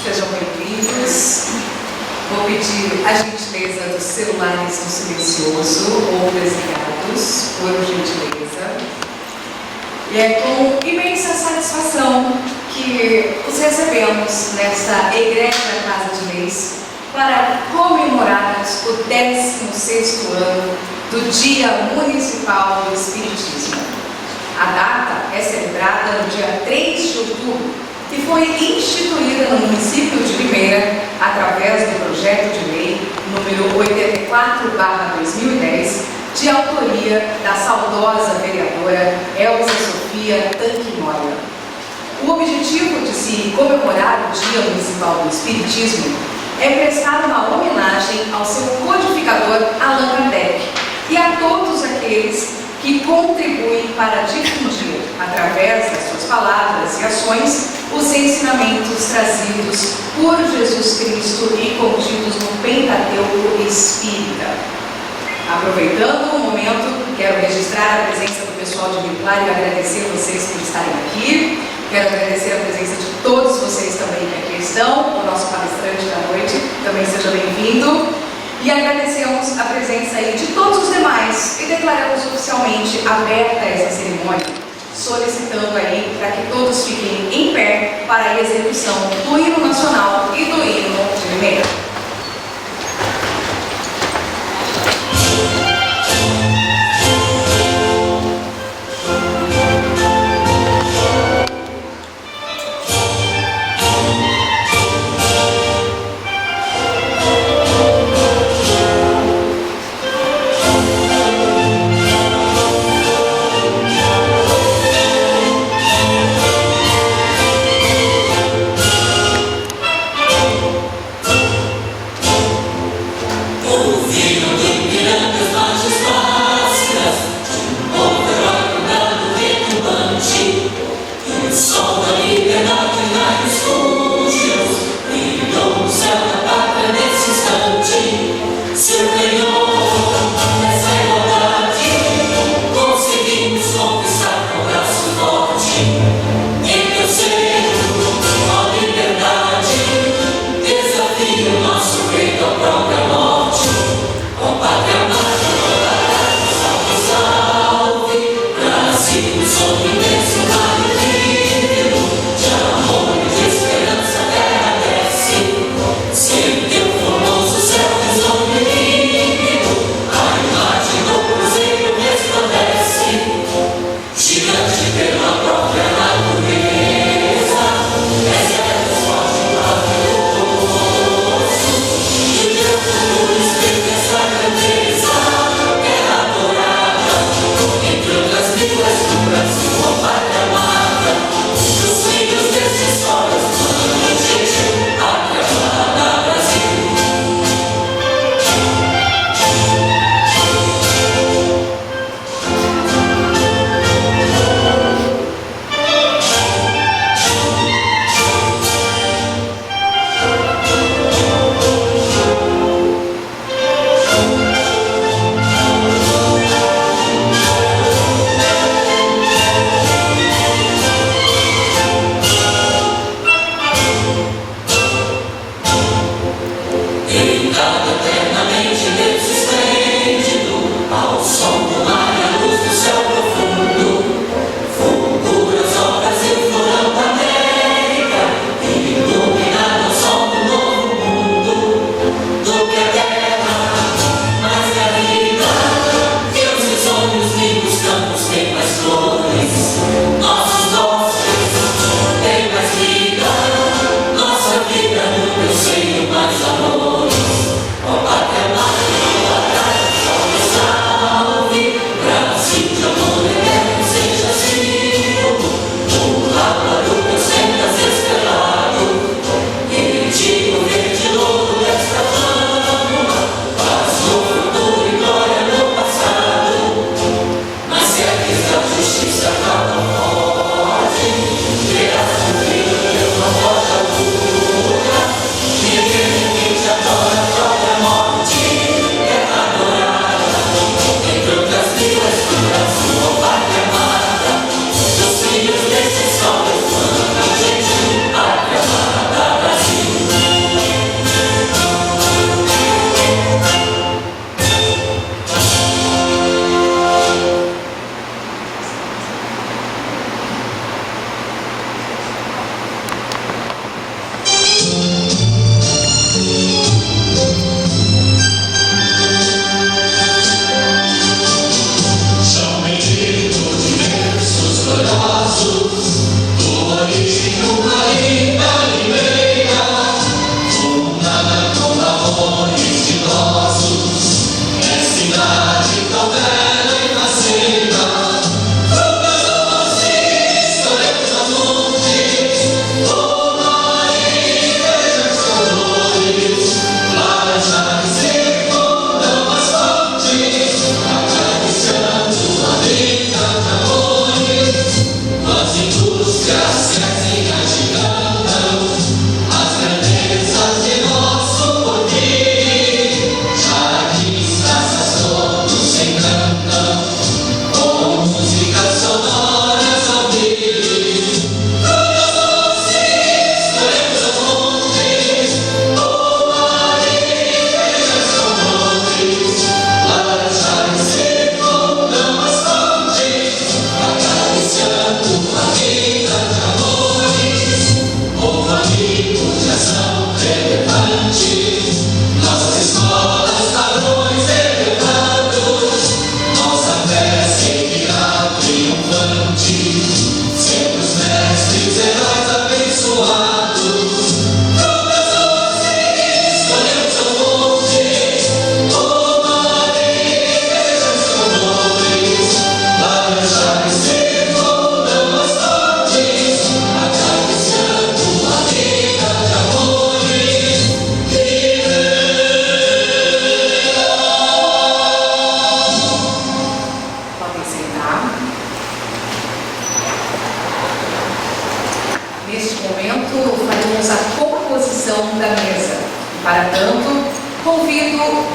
Sejam bem-vindos. Vou pedir a gentileza dos celulares no silencioso ou desligados, por gentileza. E é com imensa satisfação que os recebemos nesta Egrégia Casa de Leis para comemorarmos o 16º ano do Dia Municipal do Espiritismo. A data é celebrada no dia 3 de outubro e foi instituída no município de Limeira através do projeto de lei número 84/2010, de autoria da saudosa vereadora Elza Sofia Tanquimóia. O objetivo de se comemorar o Dia Municipal do Espiritismo é prestar uma homenagem ao seu codificador Allan Kardec e a todos aqueles que contribuem para difundir, através das suas palavras e ações, os ensinamentos trazidos por Jesus Cristo e contidos no Pentateuco Espírita. Aproveitando o momento, quero registrar a presença do pessoal de Rio Claro e agradecer vocês por estarem aqui. Quero agradecer a presença de todos vocês também que aqui estão, o nosso palestrante da noite, também seja bem-vindo. E agradecemos a presença aí de todos os demais e declaramos oficialmente aberta essa cerimônia, solicitando aí para que todos fiquem em pé para a execução do hino nacional e do hino de Limeira.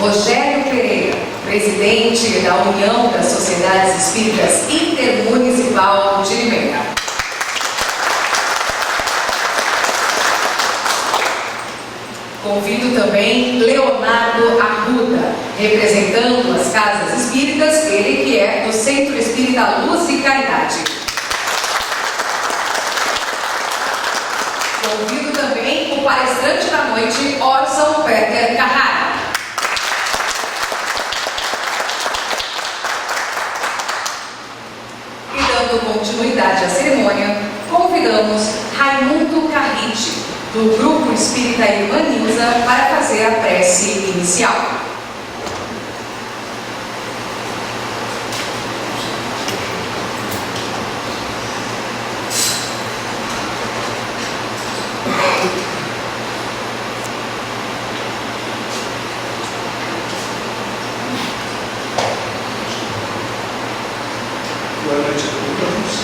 Rogério Pereira, presidente da União das Sociedades Espíritas Intermunicipal de Limeira. Convido também Leonardo Arruda, representando as Casas Espíritas, ele que é do Centro Espírita Luz e Caridade. Convido também o palestrante da noite, Orson Peter Carrara. E dando continuidade à cerimônia, convidamos Raimundo Carrite, do Grupo Espírita Irmã Nilza, para fazer a prece inicial. Boa noite a todos.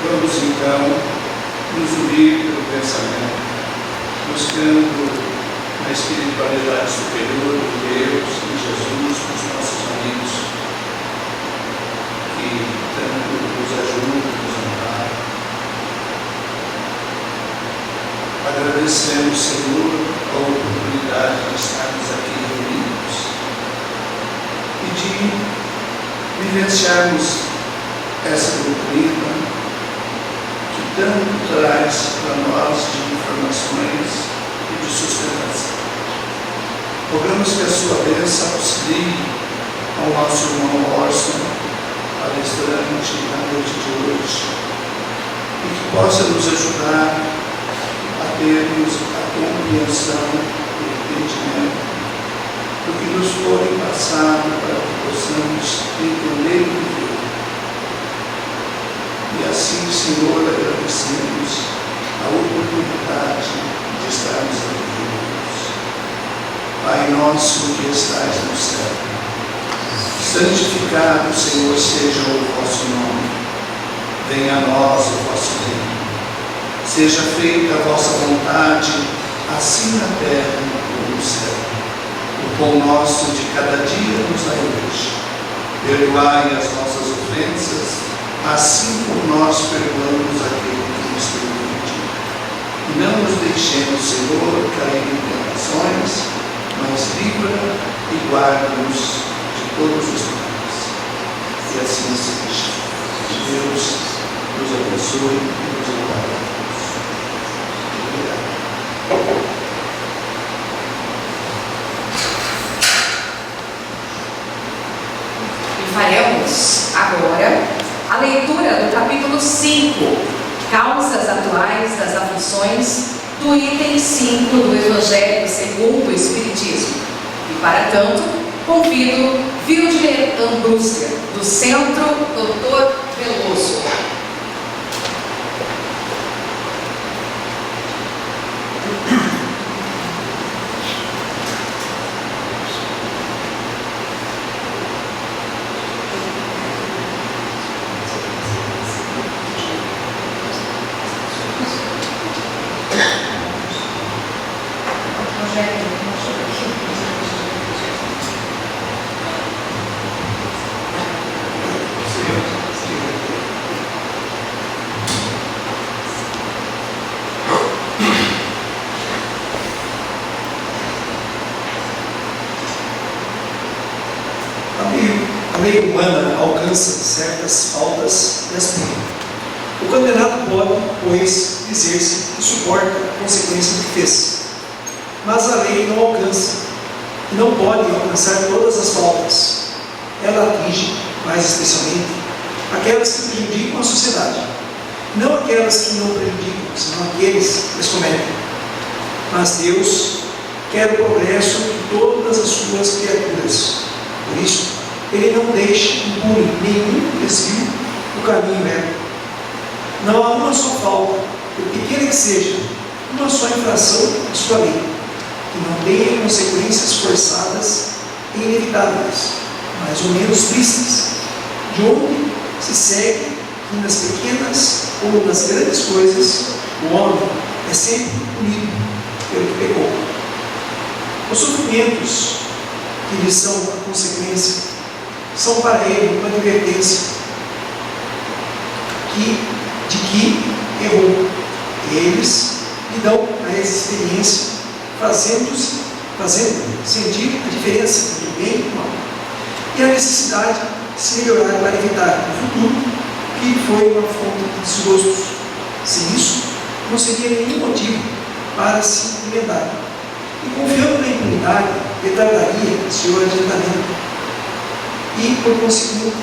Vamos então nos unir pelo pensamento, buscando a espiritualidade superior de Deus e Jesus, os nossos amigos, que tanto nos ajudam, nos amparam. Agradecemos, Senhor, a oportunidade de estarmos aqui reunidos e de vivenciarmos essa doutrina que tanto traz para nós de informações e de sustentação. Rogamos que a sua bênção auxilie ao nosso irmão Orson, palestrante na noite de hoje, e que possa nos ajudar a termos a compreensão e o entendimento do que nos foi passado para que possamos entender e viver. E assim, Senhor, agradecemos a oportunidade de estarmos aqui reunidos. Pai nosso que estais no céu, santificado, Senhor, seja o vosso nome. Venha a nós o vosso reino. Seja feita a vossa vontade, assim na terra como no céu. O pão nosso de cada dia nos dai hoje. Perdoai as nossas ofensas, assim como nós perdoamos aquele que nos tem ofendido. E não nos deixemos, Senhor, cair em tentações, mas livra e guarda-nos de todos os males. E assim seja. Que Deus nos abençoe e nos ampare. Obrigado. Faremos agora a leitura do capítulo 5, Causas Atuais das Aflições, do item 5 do Evangelho segundo o Espiritismo. E para tanto, convido Wildner Ambruster, do Centro Dr. Veloso. A lei humana alcança certas faltas e as pune. O condenado pode, pois, dizer-se que suporta a consequência do que fez. Mas a lei não alcança, e não pode alcançar todas as faltas. Ela atinge, mais especialmente, aquelas que prejudicam a sociedade. Não aquelas que não prejudicam, senão aqueles que as cometem. Mas Deus quer o progresso de todas as suas criaturas. Por isso, Ele não deixa impune nenhum desvio do caminho reto. Não há uma só falta, por pequena que seja, uma só infração de sua lei, que não tenha consequências forçadas e inevitáveis, mais ou menos tristes, de onde se segue que nas pequenas ou nas grandes coisas o homem é sempre punido pelo que pecou. Os sofrimentos que lhe são a consequência são para ele uma advertência de que errou. Eles lhe dão a experiência, fazendo sentir a diferença entre o bem e o mal, e a necessidade de se melhorar para evitar no futuro que foi uma fonte de desgostos. Sem isso, não seria nenhum motivo para se emendar. E confiando na impunidade, retardaria seu adiantamento e, por conseguinte,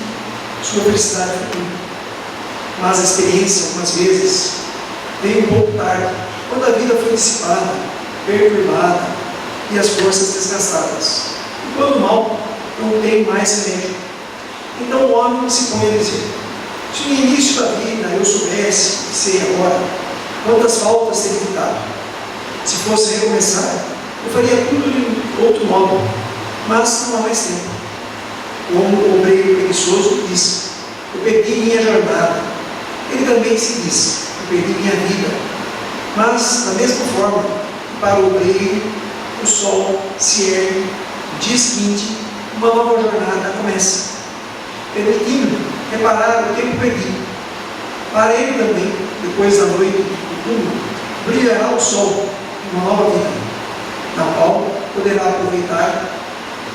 sua felicidade futura. Mas a experiência, algumas vezes, vem um pouco tarde, quando a vida foi dissipada, perturbada e as forças desgastadas, e quando o mal não tem mais remédio. Então o homem se põe a dizer: se no início da vida eu soubesse o que sei agora, quantas faltas teria evitado. Se fosse recomeçar, eu faria tudo de outro modo, mas não há mais tempo. Como o obreiro preguiçoso diz: eu perdi minha jornada. Ele também se diz: eu perdi minha vida. Mas, da mesma forma que para o obreiro o sol se ergue, no dia seguinte, uma nova jornada começa, permitindo reparar o tempo perdido. Para ele também, depois da noite do túmulo, brilhará o sol de uma nova vida, na qual poderá aproveitar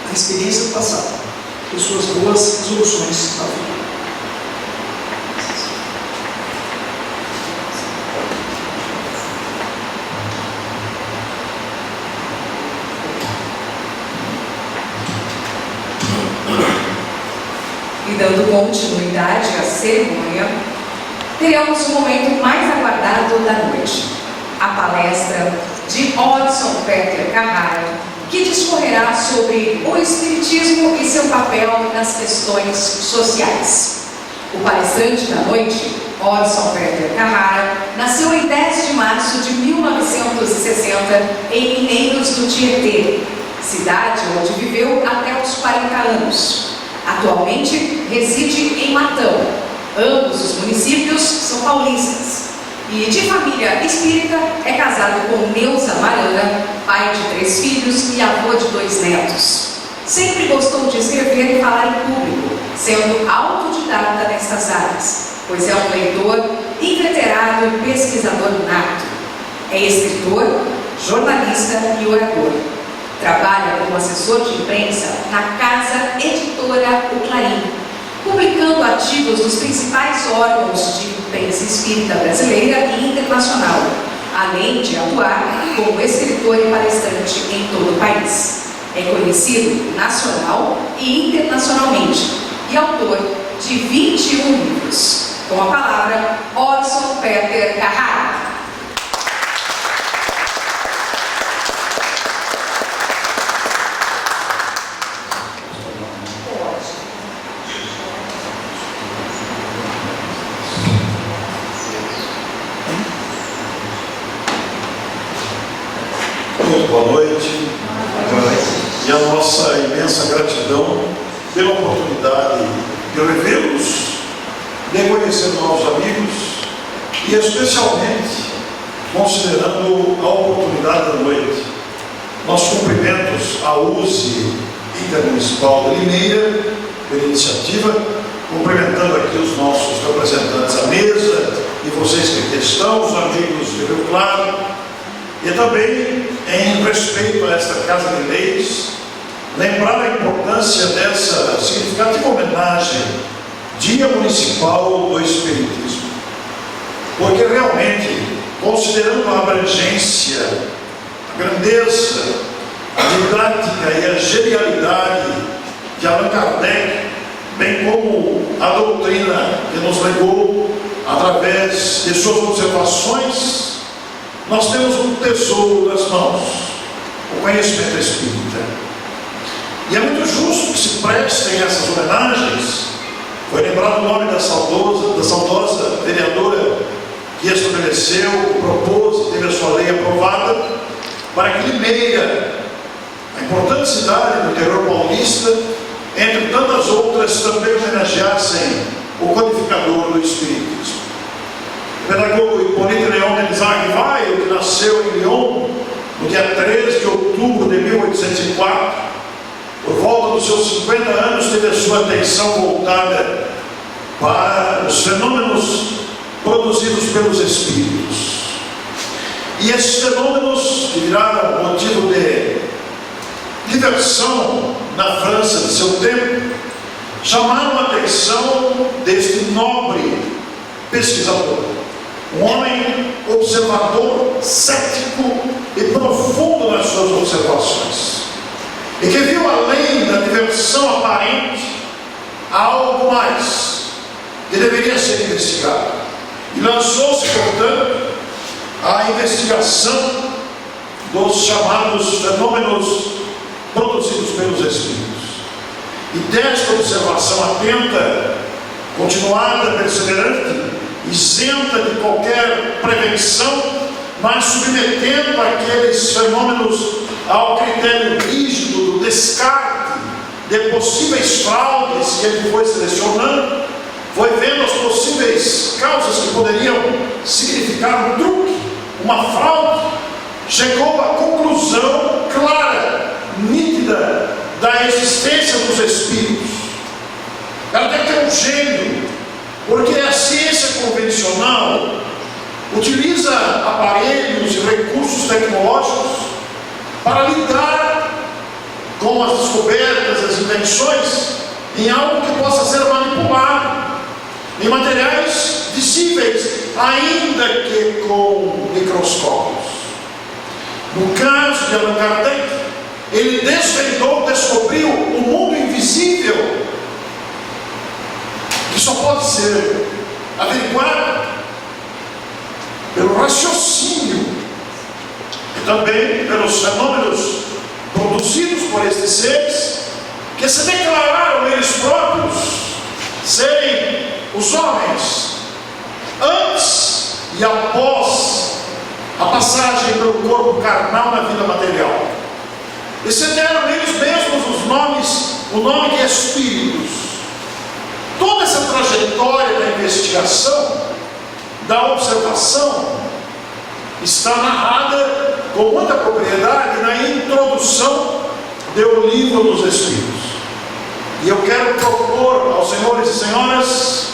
a experiência do passado e suas boas resoluções da vida. E dando continuidade à cerimônia, teremos o momento mais aguardado da noite, a palestra de Odson Peter Carrara, que discorrerá sobre o Espiritismo e seu papel nas questões sociais. O palestrante da noite, Odson Peter Carrara, nasceu em 10 de março de 1960 em Mineiros do Tietê, cidade onde viveu até os 40 anos. Atualmente reside em Matão. Ambos os municípios são paulistas. E de família espírita, é casado com Neuza Marana, pai de 3 filhos e avô de 2 netos. Sempre gostou de escrever e falar em público, sendo autodidata nestas áreas, pois é um leitor inveterado e pesquisador nato. É escritor, jornalista e orador. Trabalha como assessor de imprensa na Casa Editora O Clarim, publicando artigos dos principais órgãos de imprensa espírita brasileira e internacional, além de atuar como escritor e palestrante em todo o país. É conhecido nacional e internacionalmente e autor de 21 livros. Com a palavra, Odson Peter Carrara. nossa imensa gratidão pela oportunidade de revê-los, de conhecer novos amigos e especialmente considerando a oportunidade da noite. Nossos cumprimentos à USE Intermunicipal de Limeira pela iniciativa, cumprimentando aqui os nossos representantes à mesa e vocês que aqui estão, os amigos de Rio Claro, e também em respeito a esta Casa de Leis, lembrar a importância dessa significativa homenagem, Dia Municipal do Espiritismo, porque realmente, considerando a abrangência, a grandeza, a didática e a genialidade de Allan Kardec, bem como a doutrina que nos legou através de suas observações, nós temos um tesouro nas mãos, o conhecimento espírita. E é muito justo que se prestem essas homenagens. Foi lembrado o nome da saudosa vereadora que estabeleceu, propôs e teve a sua lei aprovada para que Limeira, a importante cidade do interior paulista, entre tantas outras, também homenageassem o codificador do Espiritismo. O pedagogo Hipólito Leão Denizar Rivaio, que nasceu em Lyon no dia 13 de outubro de 1804, por volta dos seus 50 anos, teve a sua atenção voltada para os fenômenos produzidos pelos Espíritos. E esses fenômenos, que viraram motivo de diversão na França de seu tempo, chamaram a atenção deste nobre pesquisador, um homem observador, cético e profundo nas suas observações, e que viu além da diversão aparente algo mais que deveria ser investigado, e lançou-se, portanto, à investigação dos chamados fenômenos produzidos pelos Espíritos. E desta observação atenta, continuada, perseverante, isenta de qualquer prevenção, mas submetendo aqueles fenômenos ao critério rígido do descarte de possíveis fraudes que ele foi selecionando, foi vendo as possíveis causas que poderiam significar um truque, uma fraude, chegou à conclusão clara, nítida, da existência dos Espíritos. Kardec é um gênio, porque a ciência convencional utiliza aparelhos e recursos tecnológicos para lidar com as descobertas, as invenções, em algo que possa ser manipulado, em materiais visíveis, ainda que com microscópios. No caso de Allan Kardec, ele descobriu um mundo invisível, que só pode ser averiguado pelo raciocínio e também pelos fenômenos produzidos por estes seres, que se declararam eles próprios serem os homens antes e após a passagem pelo corpo carnal na vida material. E se deram eles mesmos o nome de espíritos. Toda essa trajetória da investigação, da observação, está narrada com muita propriedade na introdução do Livro dos Espíritos. E eu quero propor aos senhores e senhoras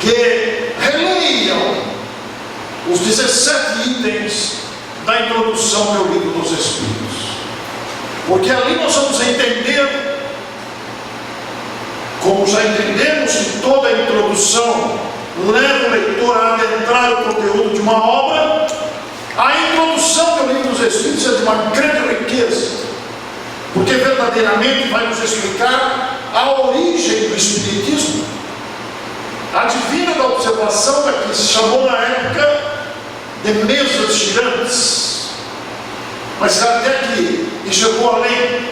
que releiam os 17 itens da introdução do Livro dos Espíritos, porque ali nós vamos entender, como já entendemos que toda a introdução leva o leitor a adentrar o conteúdo de uma obra, a introdução do Livro dos Espíritos é de uma grande riqueza, porque verdadeiramente vai nos explicar a origem do Espiritismo, a divina da observação, da que se chamou na época de mesas girantes. Mas Kardec enxergou além,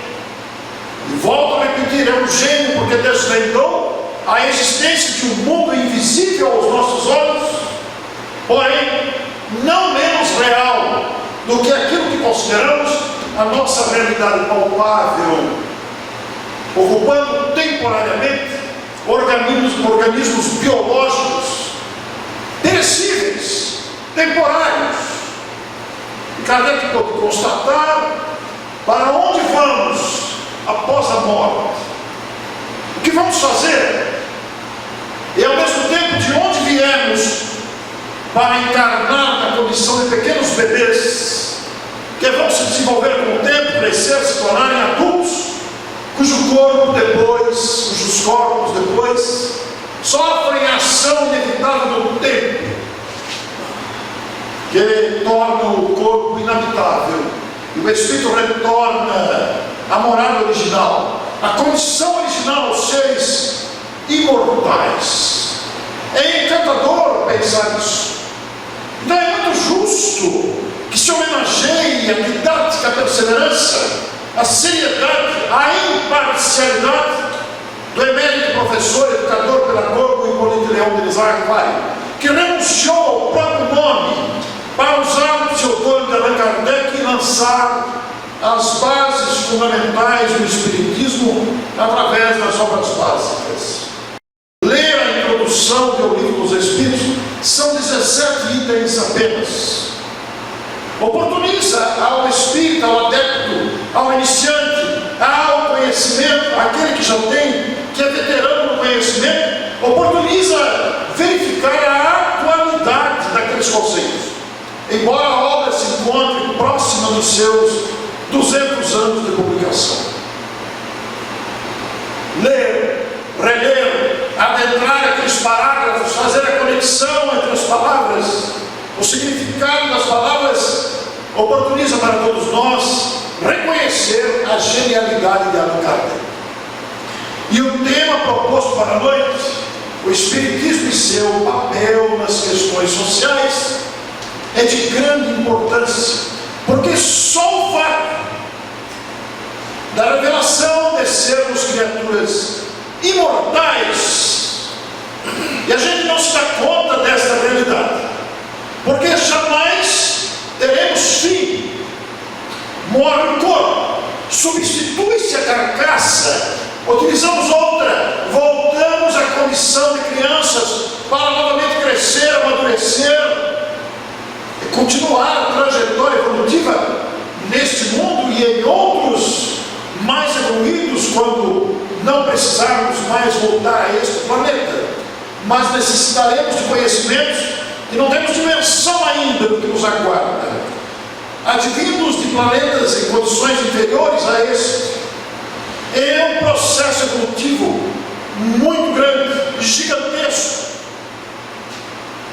e volto a repetir, é um gênio, porque desvendou a existência de um mundo invisível aos nossos olhos, porém não menos real do que aquilo que consideramos a nossa realidade palpável, ocupando temporariamente organismos biológicos perecíveis, temporários. E Kardec pode constatar para onde vamos após a morte. O que vamos fazer? E ao mesmo tempo de onde viemos para encarnar na condição de pequenos bebês que vão se desenvolver com o tempo, crescer, se tornarem adultos, cujos corpos depois sofrem a ação inevitável do tempo, que torna o corpo inabitável e o espírito retorna à morada original, à condição original, aos seres imortais. É encantador pensar nisso. Então é muito justo que se homenageie a didática, a perseverança, a seriedade, a imparcialidade do emérito professor, educador, pedagogo Hipólito Leão de Lizardo Vai, que renunciou ao próprio nome para usar o pseudônimo de Allan Kardec e lançar as bases fundamentais do Espiritismo através das obras básicas. Ler a introdução do Livro dos Espíritos, são 17 itens apenas. Oportuniza ao espírita, ao adepto, ao iniciante, ao conhecimento, aquele que já tem, que é veterano no conhecimento, oportuniza verificar a atualidade daqueles conceitos, embora a obra se encontre próxima dos seus 200 anos de publicação. Ler, reler, adentrar aqueles parágrafos, fazer a conexão entre as palavras, o significado das palavras, oportuniza para todos nós reconhecer a genialidade de Allan Kardec. E o tema proposto para a noite, o Espiritismo e seu papel nas questões sociais, é de grande importância, porque só o fato da revelação de sermos criaturas imortais, e a gente não se dá conta desta realidade, porque jamais teremos fim. Morre o corpo, substitui-se a carcaça, utilizamos outra, voltamos à condição de crianças para novamente crescer, amadurecer e continuar a trajetória evolutiva neste mundo e em outros mais evoluídos, quando não precisarmos mais voltar a este planeta, mas necessitaremos de conhecimentos que não temos dimensão ainda do que nos aguarda, advindos de planetas em condições inferiores a este. É um processo evolutivo muito grande, gigantesco,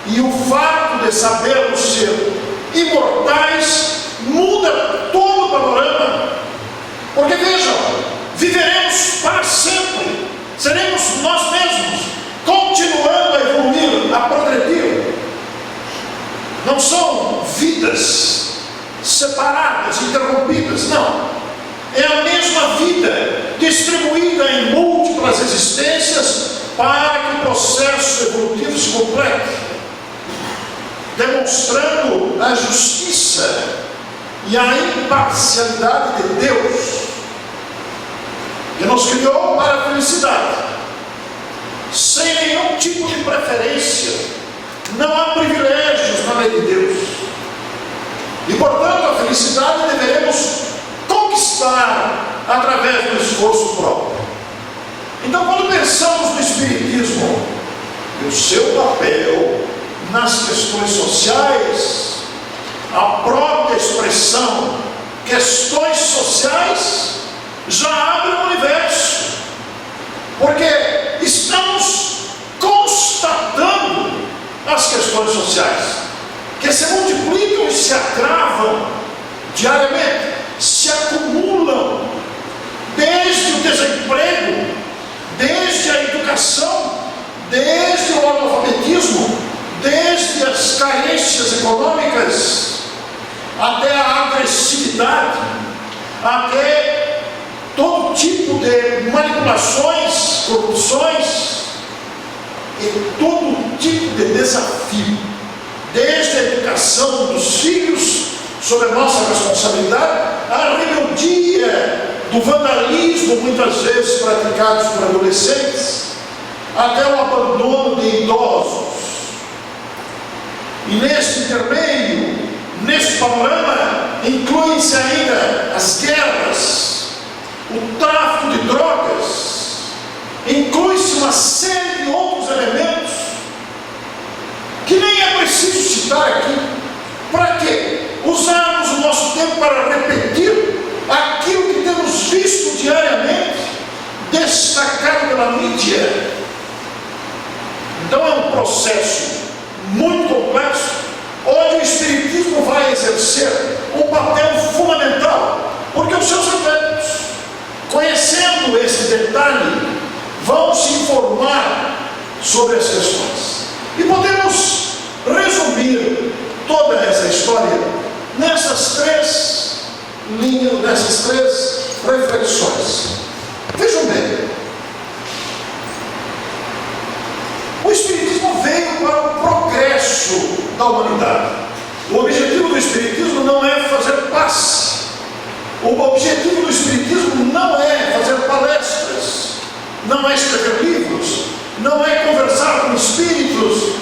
e o fato de sabermos ser imortais muda todo o panorama, porque vejam, viveremos para sempre, seremos nós mesmos, continuando a evoluir, a progredir. Não são vidas separadas, interrompidas, não. É a mesma vida distribuída em múltiplas existências para que o processo evolutivo se complete, demonstrando a justiça e a imparcialidade de Deus, que nos criou para a felicidade, sem nenhum tipo de preferência. Não há privilégios na lei de Deus. E, portanto, a felicidade deveremos conquistar através do esforço próprio. Então, quando pensamos no Espiritismo e o seu papel nas questões sociais, a própria expressão questões sociais já abre um universo, porque estamos constatando as questões sociais, que se multiplicam e se agravam diariamente, se acumulam, desde o desemprego, desde a educação, desde o analfabetismo, desde as carências econômicas, até a agressividade, até todo tipo de manipulações, corrupções, e todo tipo de desafio, desde a educação dos filhos, sob a nossa responsabilidade, a rebeldia do vandalismo, muitas vezes praticados por adolescentes, até o abandono de idosos. E neste intermeio, neste panorama, incluem-se ainda as guerras, o tráfico de drogas, inclui-se uma série de outros elementos que nem é preciso citar aqui. Para quê? Usarmos o nosso tempo para repetir aquilo que temos visto diariamente, destacado pela mídia. Então é um processo muito complexo, onde o Espiritismo vai exercer um papel fundamental, porque os seus adeptos, conhecendo esse detalhe, vão se informar sobre as questões. E podemos resumir toda essa história nessas três linhas, nessas três reflexões. Vejam bem, o Espiritismo veio para o progresso da humanidade. O objetivo do Espiritismo não é fazer paz. O objetivo do Espiritismo não é fazer palestras, não é escrever livros, não é conversar com espíritos.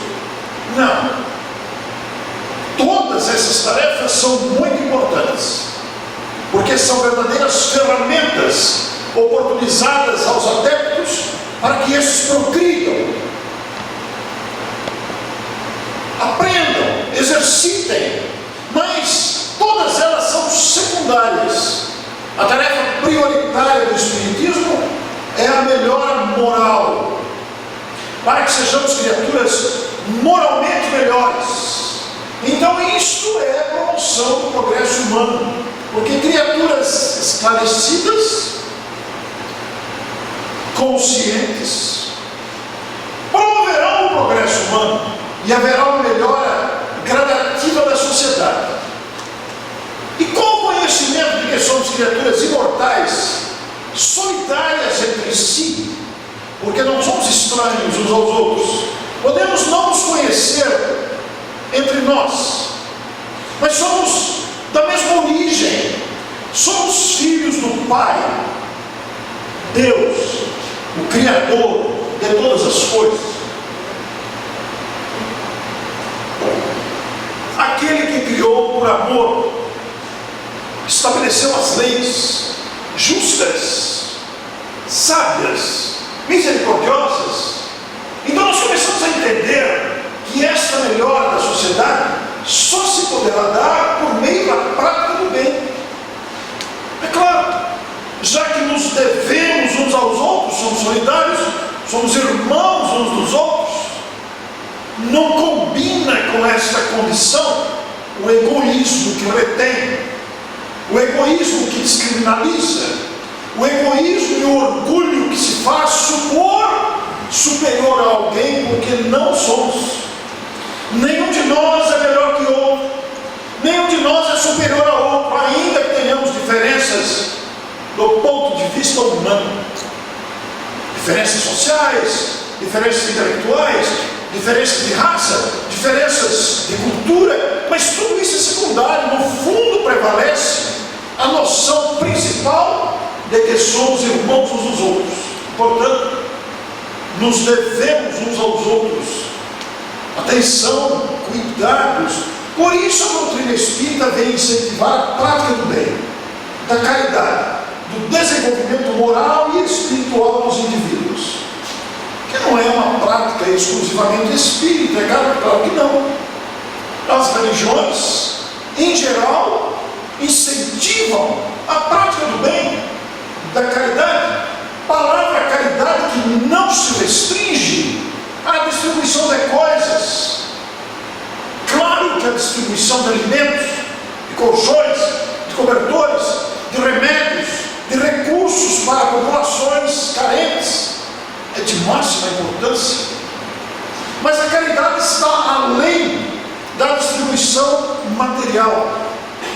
Não. Todas essas tarefas são muito importantes, porque são verdadeiras ferramentas oportunizadas aos adeptos para que estes progridam, aprendam, exercitem, mas todas elas são secundárias. A tarefa prioritária do Espiritismo é a melhora moral, para que sejamos criaturas moralmente melhores. Então isto é a promoção do progresso humano, porque criaturas esclarecidas, conscientes, promoverão o progresso humano e haverá uma melhora gradativa da sociedade. E com o conhecimento de que somos criaturas imortais, solidárias entre si, porque não somos estranhos uns aos outros, podemos não nos conhecer entre nós, mas somos da mesma origem, somos filhos do Pai, Deus, o Criador de todas as coisas, aquele que criou por amor, estabeleceu as leis justas, sábias, misericordiosas. Então nós começamos a entender que esta melhora da sociedade só se poderá dar por meio da prática do bem. É claro, já que nos devemos uns aos outros, somos solidários, somos irmãos uns dos outros, não combina com esta condição o egoísmo que retém, o egoísmo que descriminaliza, o egoísmo e o orgulho que se faz supor superior a alguém, porque não somos. Nenhum de nós é melhor que outro, nenhum de nós é superior a outro, ainda que tenhamos diferenças do ponto de vista humano, diferenças sociais, diferenças intelectuais, diferenças de raça, diferenças de cultura, mas tudo isso é secundário. No fundo prevalece a noção principal de que somos irmãos uns dos outros. Portanto, nos devemos uns aos outros atenção, cuidados. Por isso a doutrina espírita vem incentivar a prática do bem, da caridade, do desenvolvimento moral e espiritual dos indivíduos, que não é uma prática exclusivamente espírita, é claro que não. As religiões, em geral, incentivam a prática do bem, da caridade, palavra caridade que não se restringe à distribuição de coisas. Claro que a distribuição de alimentos, de colchões, de cobertores, de remédios, de recursos para populações carentes é de máxima importância, mas a caridade está além da distribuição material.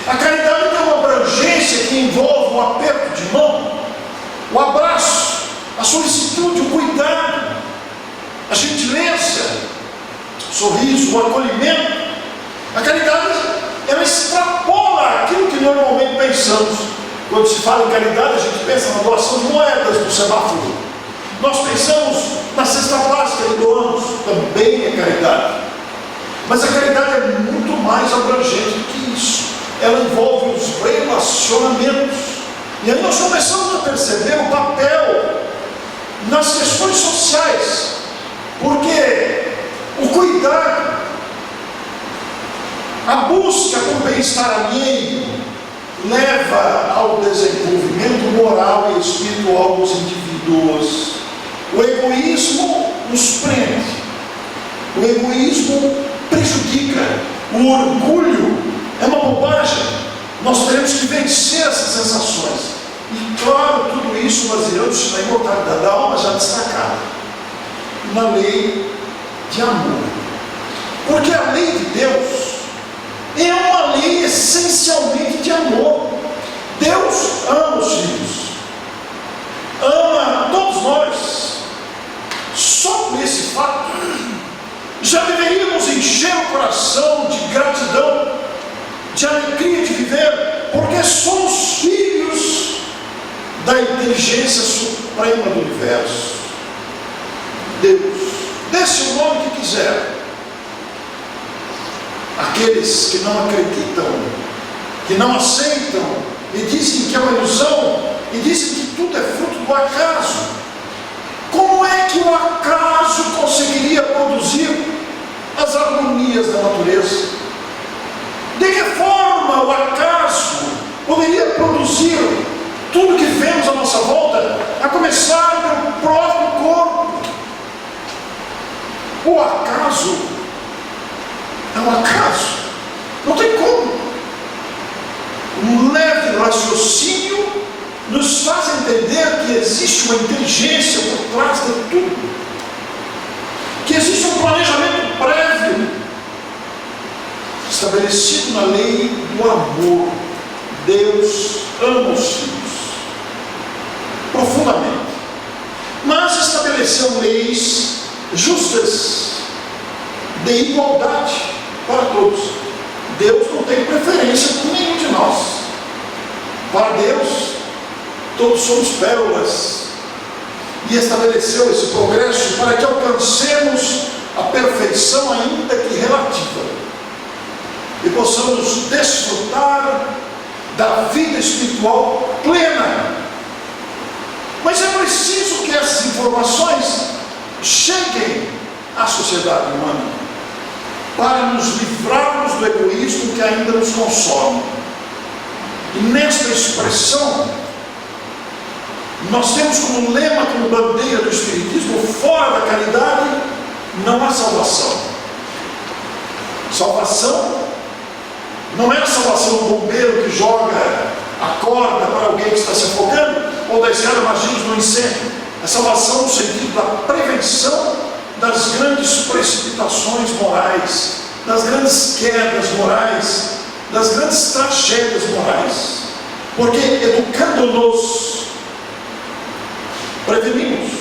A caridade tem uma abrangência que envolve o aperto de mão, o abraço, a solicitude, o cuidado, a gentileza, o sorriso, o acolhimento. A caridade, ela extrapola normalmente pensamos? Quando se fala em caridade, a gente pensa na doação de moedas no semáforo. Nós pensamos na cesta básica que doamos, também é caridade. Mas a caridade é muito mais abrangente do que isso. Ela envolve os relacionamentos. E aí nós começamos a perceber o papel nas questões sociais. Porque o cuidado, a busca por bem-estar alheio, leva ao desenvolvimento moral e espiritual dos indivíduos. O egoísmo nos prende. O egoísmo prejudica. O orgulho é uma bobagem. Nós teremos que vencer essas sensações. E claro, tudo isso baseando-se na imortalidade da alma já destacada, na lei de amor. Porque a lei de Deus é uma lei essencialmente de amor. Deus ama os filhos, ama todos nós. Só por esse fato já deveríamos encher o coração de gratidão, de alegria de viver, porque somos filhos da inteligência suprema do universo. Deus, desse o nome que quiser. Aqueles que não acreditam, que não aceitam e dizem que é uma ilusão, e dizem que tudo é fruto do acaso. Como é que o acaso conseguiria produzir as harmonias da natureza? De que forma o acaso poderia produzir tudo que vemos à nossa volta, a começar pelo próprio corpo? O acaso é um acaso. Não tem como. Um leve raciocínio nos faz entender que existe uma inteligência por trás de tudo. Que existe um planejamento prévio, estabelecido na lei do amor. Deus ama os filhos profundamente, mas estabeleceu leis justas, de igualdade para todos. Deus não tem preferência por nenhum de nós. Para Deus, todos somos pérolas. E estabeleceu esse progresso para que alcancemos a perfeição, ainda que relativa, e possamos desfrutar da vida espiritual plena. Mas é preciso que essas informações cheguem à sociedade humana, para nos livrarmos do egoísmo que ainda nos consome. E nesta expressão, nós temos como lema, como bandeira do Espiritismo: fora da caridade não há salvação. Salvação não é a salvação do bombeiro que joga a corda para alguém que está se afogando, ou da escada Magins no incêndio. A salvação no sentido da prevenção das grandes precipitações morais, das grandes quedas morais, das grandes tragédias morais. Porque educando-nos, prevenimos.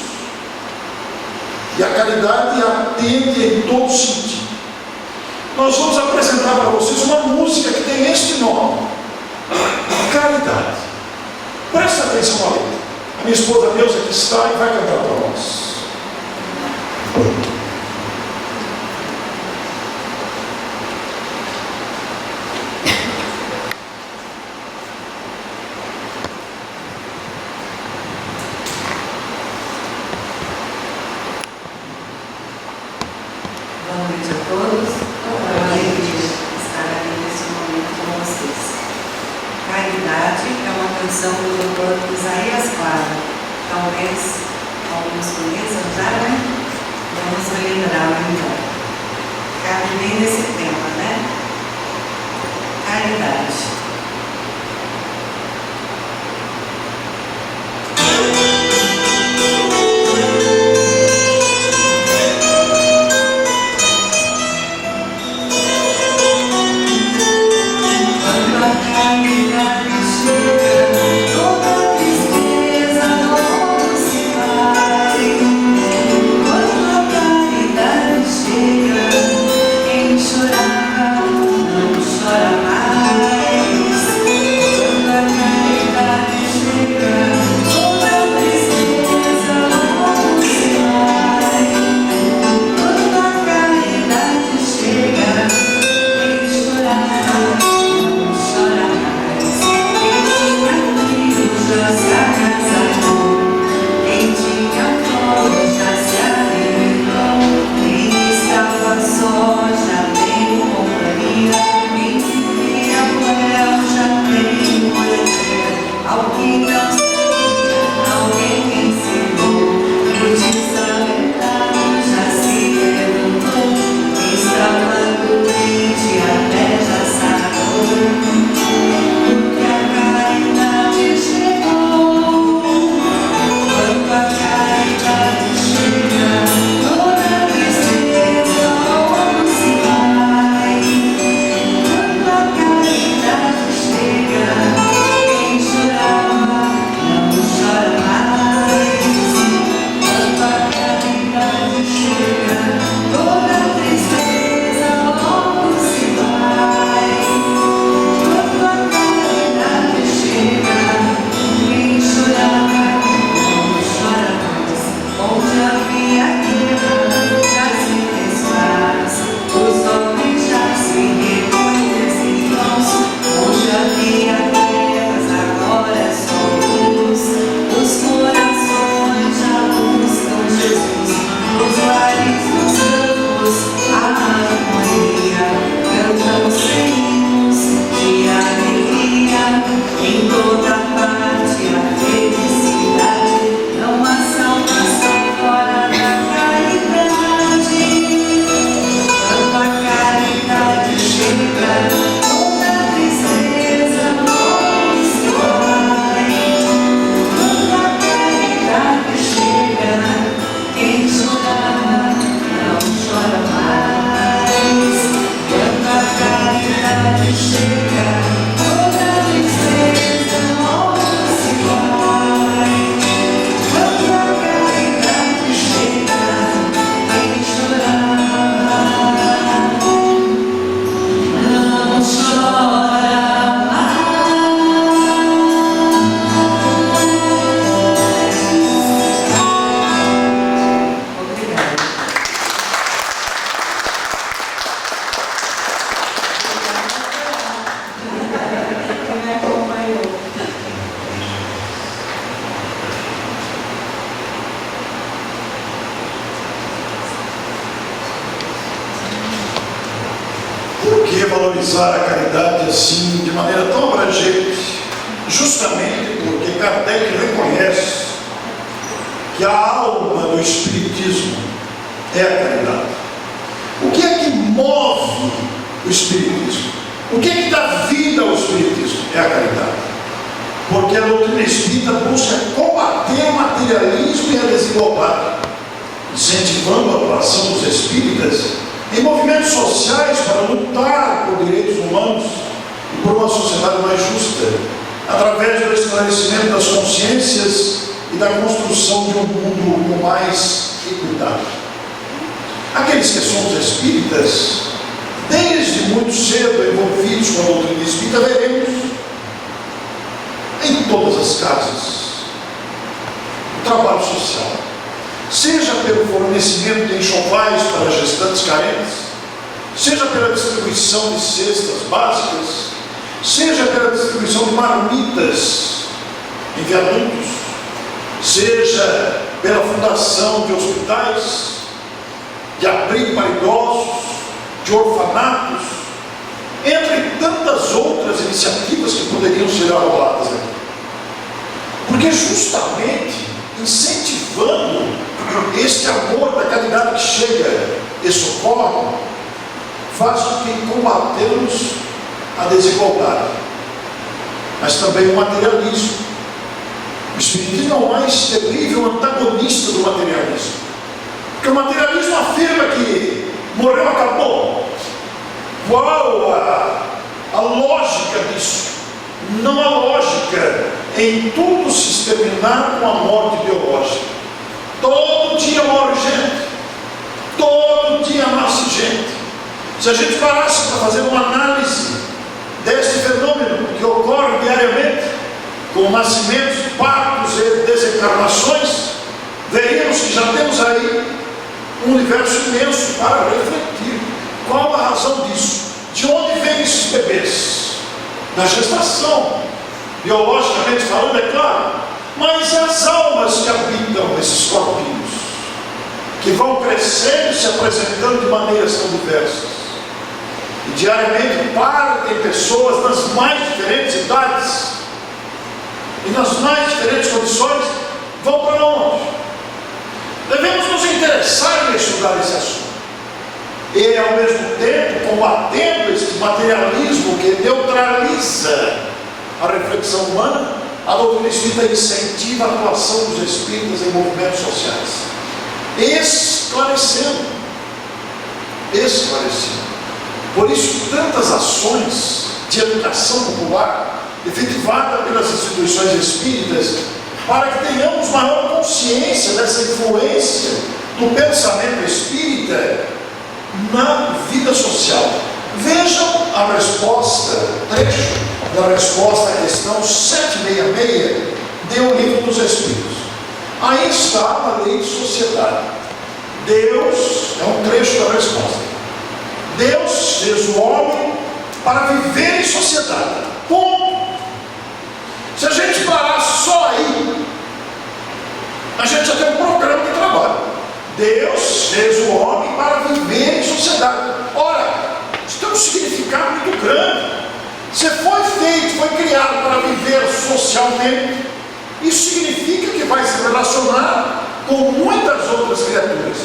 E a caridade atende em todo sentido. Nós vamos apresentar para vocês uma música que tem este nome: Caridade. Presta atenção à letra. A minha esposa Neuza aqui está e vai cantar para nós. Boa noite a todos. É uma alegria estar aqui nesse momento com vocês. Caridade é uma canção do Dr. Isaías Claro. Talvez alguns conheçam já, né? Vamos relembrar então. Cabe bem nesse tema, né? Caridade. Chora mais. valorizar a caridade assim, de maneira tão abrangente, justamente porque Kardec reconhece que a alma do Espiritismo é a caridade. O que é que move o Espiritismo? O que é que dá vida ao Espiritismo? É a caridade. Porque a doutrina espírita busca combater o materialismo e a desigualdade, incentivando a atuação dos espíritas em movimentos sociais para lutar por direitos humanos e por uma sociedade mais justa, através do esclarecimento das consciências e da construção de um mundo com mais equidade. Aqueles que somos espíritas, desde muito cedo envolvidos com a doutrina espírita, veremos em todas as casas o trabalho social, seja pelo fornecimento de enxovais para gestantes carentes, seja pela distribuição de cestas básicas, seja pela distribuição de marmitas em viadutos, seja pela fundação de hospitais, de abrigo para idosos, de orfanatos, entre tantas outras iniciativas que poderiam ser arroladas aqui. Porque justamente incentivando este amor da caridade que chega e socorre, faz com que combatemos a desigualdade, mas também o materialismo. O Espiritismo é o mais terrível antagonista do materialismo, porque o materialismo afirma que morreu, acabou. Qual a lógica disso? Não há lógica em tudo se terminar com a morte biológica. Todo dia morre gente, todo dia nasce gente. Se a gente parasse para fazer uma análise deste fenômeno que ocorre diariamente, com nascimentos, partos e desencarnações, veríamos que já temos aí um universo imenso para refletir. Qual a razão disso? De onde vêm esses bebês? Da gestação, biologicamente falando, é claro, mas as almas que habitam esses corpinhos, que vão crescendo e se apresentando de maneiras tão diversas, e diariamente partem pessoas nas mais diferentes idades e nas mais diferentes condições, vão para onde? Devemos nos interessar em estudar esse assunto. E, ao mesmo tempo, combatendo este materialismo que neutraliza a reflexão humana, a doutrina espírita incentiva a atuação dos espíritas em movimentos sociais, esclarecendo. Por isso, tantas ações de educação popular efetivada pelas instituições espíritas, para que tenhamos maior consciência dessa influência do pensamento espírita na vida social. Vejam a resposta, trecho da resposta à questão 766 do Livro dos Espíritos. Aí está a lei de sociedade. Deus, é um trecho da resposta, Deus fez o homem para viver em sociedade. Ponto. Se a gente parasse só aí, a gente já tem um programa de trabalho. Deus fez o homem para viver em sociedade. Ora, isso tem um significado muito grande. Você foi feito, foi criado para viver socialmente. Isso significa que vai se relacionar com muitas outras criaturas.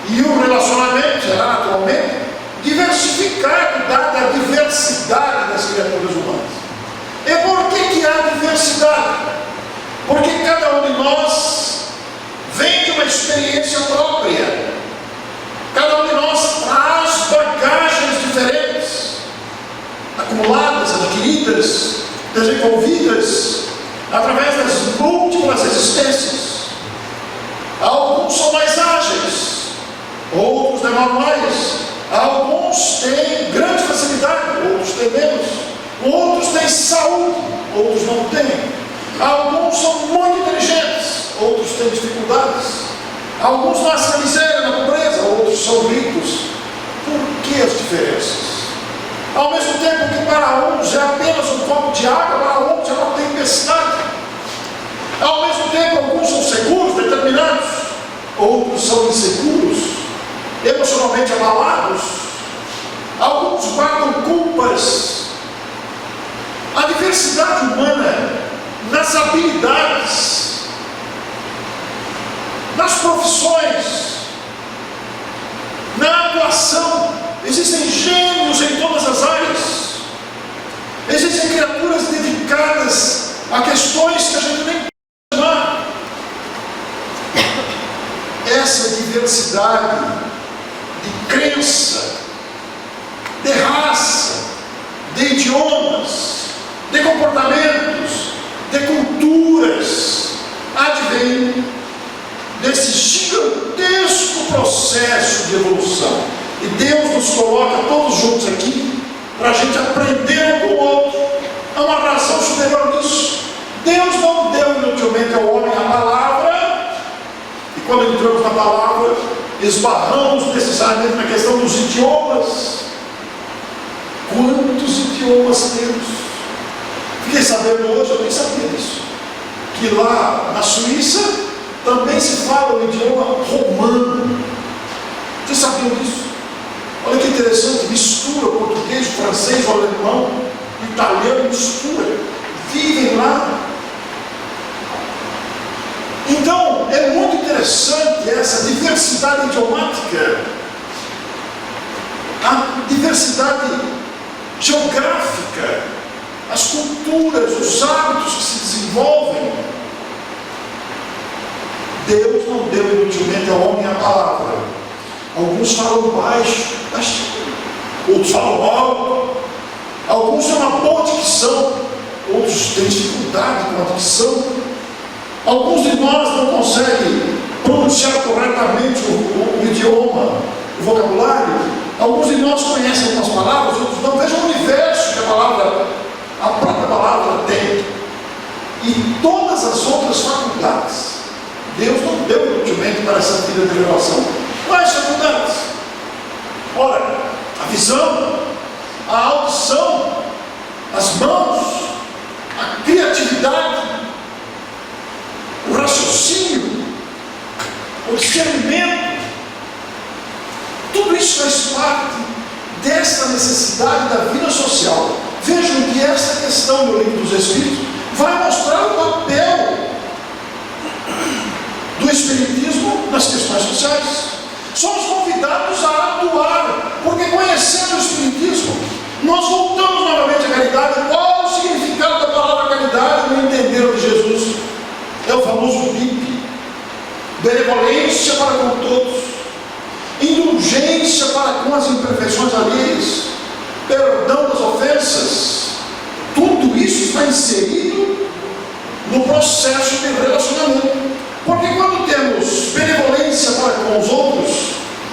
E o relacionamento será naturalmente diversificado, dada a diversidade das criaturas humanas. E por que há diversidade? Porque cada um de nós vem de uma experiência própria. Cada um de nós traz bagagens diferentes, acumuladas, adquiridas, desenvolvidas através das múltiplas existências. Alguns são mais ágeis, outros demoram mais. Alguns têm grande facilidade, outros têm menos. Outros têm saúde, outros não têm. Alguns são muito inteligentes, outros têm dificuldades. Alguns nascem na miséria, na pobreza, outros são ricos. Por que as diferenças? Ao mesmo tempo que para uns é apenas um copo de água, para outros é uma tempestade. Ao mesmo tempo, alguns são seguros, determinados, outros são inseguros, emocionalmente abalados. alguns guardam culpas. A diversidade humana nas habilidades, nas profissões, na atuação. Existem gênios em todas as áreas. Existem criaturas dedicadas a questões que a gente nem pode imaginar. Essa diversidade de crença, de raça, de idiomas, de comportamentos, de culturas, advém desse gigantesco processo de evolução. E Deus nos coloca todos juntos aqui para a gente aprender um com o outro. Há uma razão superior nisso. Deus não deu inutilmente ao homem a palavra, e quando entramos na palavra, esbarramos necessariamente na questão dos idiomas. Quantos idiomas temos? Fiquei sabendo hoje, eu nem sabia disso, que lá na Suíça também se fala o idioma romano. Vocês sabiam disso? Olha que interessante, mistura o português, o francês, o alemão, o italiano, mistura. Vivem lá. Então, é muito interessante essa diversidade idiomática, a diversidade geográfica, as culturas, os hábitos que se desenvolvem. Deus não deu inutilmente ao homem a palavra. Alguns falam baixo, outros falam alto, alguns têm uma boa dicção, outros têm dificuldade com a dicção. Alguns de nós não conseguem pronunciar corretamente o idioma, o vocabulário. Alguns de nós conhecem algumas palavras, outros não. Vejam o universo que a própria palavra tem. E todas as outras faculdades. Deus não deu inutilmente para essa vida de revelação. Quais faculdades? Ora, a visão, a audição, as mãos, a criatividade, o raciocínio, o discernimento. Tudo isso faz parte desta necessidade da vida social. Vejam que esta questão do Livro dos Espíritos vai mostrar o papel do Espiritismo nas questões sociais. Somos convidados a atuar, porque conhecendo o Espiritismo, nós voltamos novamente à caridade. Qual o significado da palavra caridade no entender de Jesus? É o famoso BIP, benevolência para com todos, indulgência para com as imperfeições alheias, perdão das ofensas. Tudo isso está inserido no processo de relacionamento. Porque quando temos benevolência para com os outros,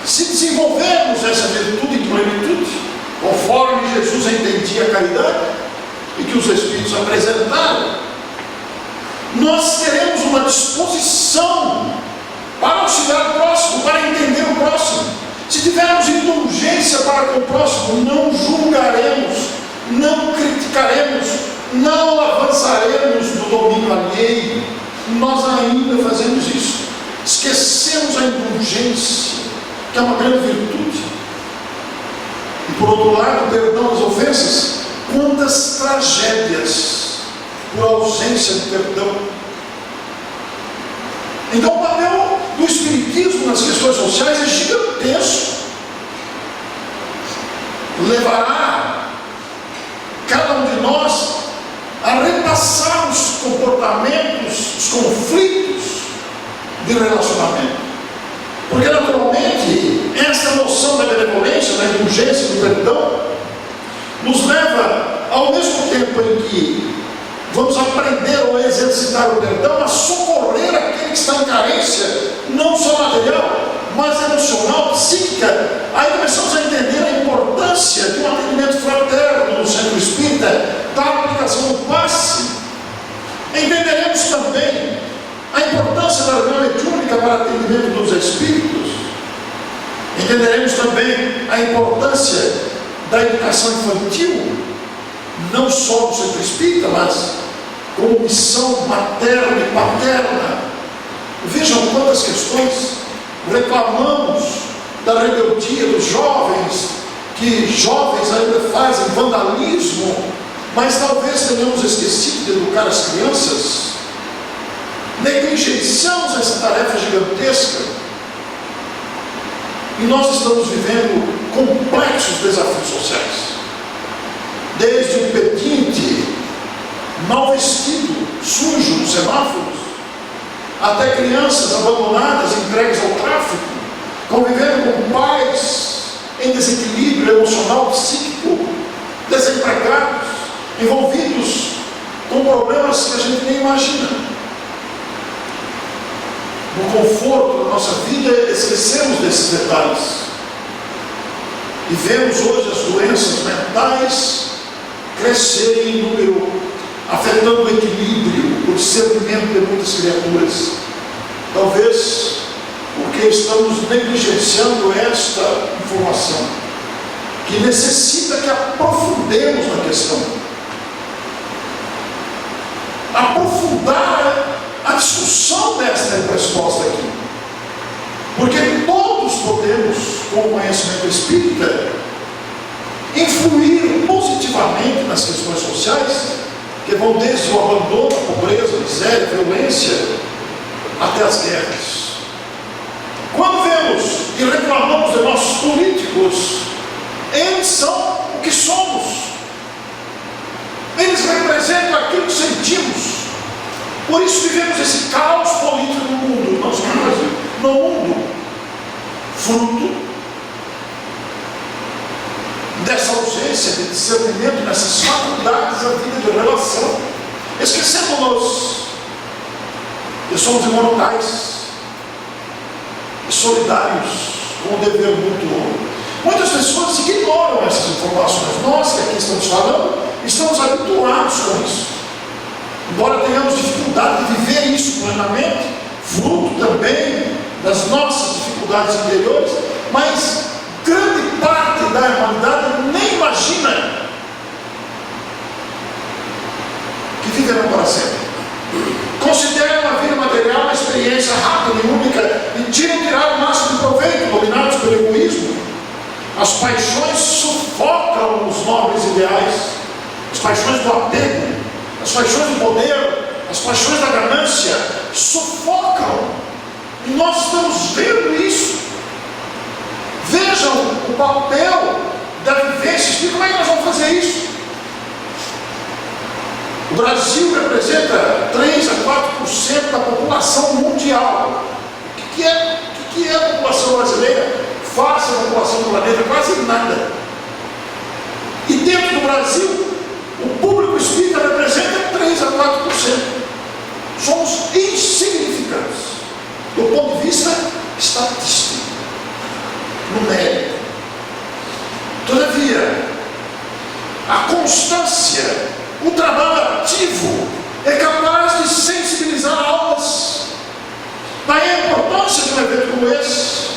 se desenvolvermos essa virtude em plenitude, conforme Jesus entendia a caridade e que os Espíritos apresentaram, nós teremos uma disposição para auxiliar o próximo, para entender o próximo. Se tivermos indulgência para com o próximo, não julgaremos, não criticaremos, não avançaremos no domínio alheio. Nós ainda fazemos isso. Esquecemos a indulgência, que é uma grande virtude. E por outro lado, o perdão das ofensas. Quantas tragédias por ausência de perdão. Então o papel do Espiritismo nas questões sociais é gigantesco. Levará cada um de nós a repassar os comportamentos, os conflitos de relacionamento. Porque naturalmente essa noção da benevolência, da indulgência, do perdão nos leva, ao mesmo tempo em que vamos aprender ou exercitar o perdão, a socorrer aquele que está em carência, não só material, mas emocional, psíquica. Aí começamos a entender a importância de um atendimento fraterno no centro espírita, da aplicação do passe. Entenderemos também a importância da reunião mediúnica para atendimento dos espíritos. Entenderemos também a importância da educação infantil, não só do centro espírita, mas como missão materna e paterna. Vejam quantas questões reclamamos da rebeldia dos jovens que jovens ainda fazem vandalismo, mas talvez tenhamos esquecido de educar as crianças, negligenciamos essa tarefa gigantesca, e nós estamos vivendo complexos desafios sociais, desde um pedinte mal vestido, sujo nos semáforos, até crianças abandonadas, entregues ao tráfico, convivendo com pais em desequilíbrio emocional, psíquico, desempregados, envolvidos com problemas que a gente nem imagina. No conforto da nossa vida, esquecemos desses detalhes. E vemos hoje as doenças mentais crescerem em número, afetando o equilíbrio, o discernimento de muitas criaturas. Talvez porque estamos negligenciando esta informação, que necessita que aprofundemos na questão. Aprofundar a discussão desta resposta aqui. Porque todos podemos, com o conhecimento espírita, influir positivamente nas questões sociais, que vão desde o abandono, a pobreza, a miséria, a violência, até as guerras. Quando vemos e reclamamos de nossos políticos, eles são o que somos. Eles representam aquilo que sentimos. Por isso vivemos esse caos político no mundo, não só no Brasil, no mundo, fruto dessa ausência de discernimento, nessas faculdades da vida de relação. Esquecemos-nos que somos imortais e solidários com o dever mútuo. Muitas pessoas ignoram essas informações. Nós que aqui estamos falando, estamos habituados com isso. Embora tenhamos dificuldade de viver isso plenamente, fruto também das nossas dificuldades interiores, mas grande parte da humanidade nem imagina que viverão para sempre. Consideram a vida material uma experiência rápida e única e tirar o máximo de proveito, dominados pelo egoísmo. As paixões sufocam os nobres ideais, as paixões do apego, as paixões do poder, as paixões da ganância sufocam. E nós estamos vendo isso. Vejam o papel da vivência espírita. Como é que nós vamos fazer isso? O Brasil representa 3 a 4% da população mundial. O que é a população brasileira? Face à população do planeta, quase nada. E dentro do Brasil, o público espírita representa 3 a 4%. Somos insignificantes do ponto de vista estatístico, numérico. Todavia, a constância, o trabalho ativo é capaz de sensibilizar almas. Daí a importância de um evento como esse.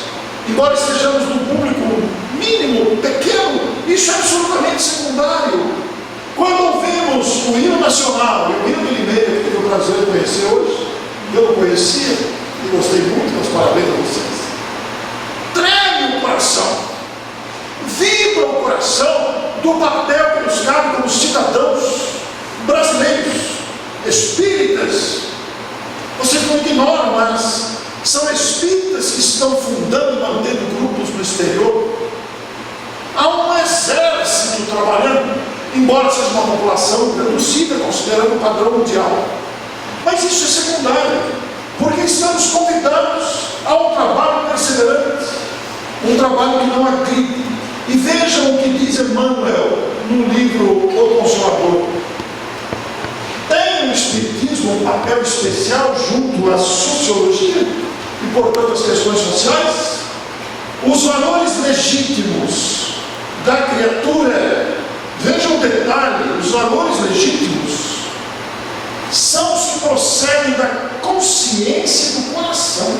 Embora estejamos num público mínimo, pequeno, isso é absolutamente secundário. Quando ouvimos o hino nacional e o hino de Limeira, que tive o prazer de conhecer hoje, eu não conhecia e gostei muito, meus parabéns a vocês. Treme o coração, vibra o coração do papel que nos cabe como cidadãos brasileiros, espíritas. Vocês não ignoram, mas são espíritas que estão fundando e mantendo grupos no exterior. Há um exército trabalhando, embora seja uma população reduzida, considerando o padrão mundial. Mas isso é secundário, porque estamos convidados a um trabalho perseverante, um trabalho que não agride. E vejam o que diz Emmanuel no livro O Consolador. Tem o Espiritismo um papel especial junto à sociologia e, portanto, às questões sociais? Os valores legítimos da criatura, vejam o detalhe, os valores legítimos são os que procedem da consciência do coração.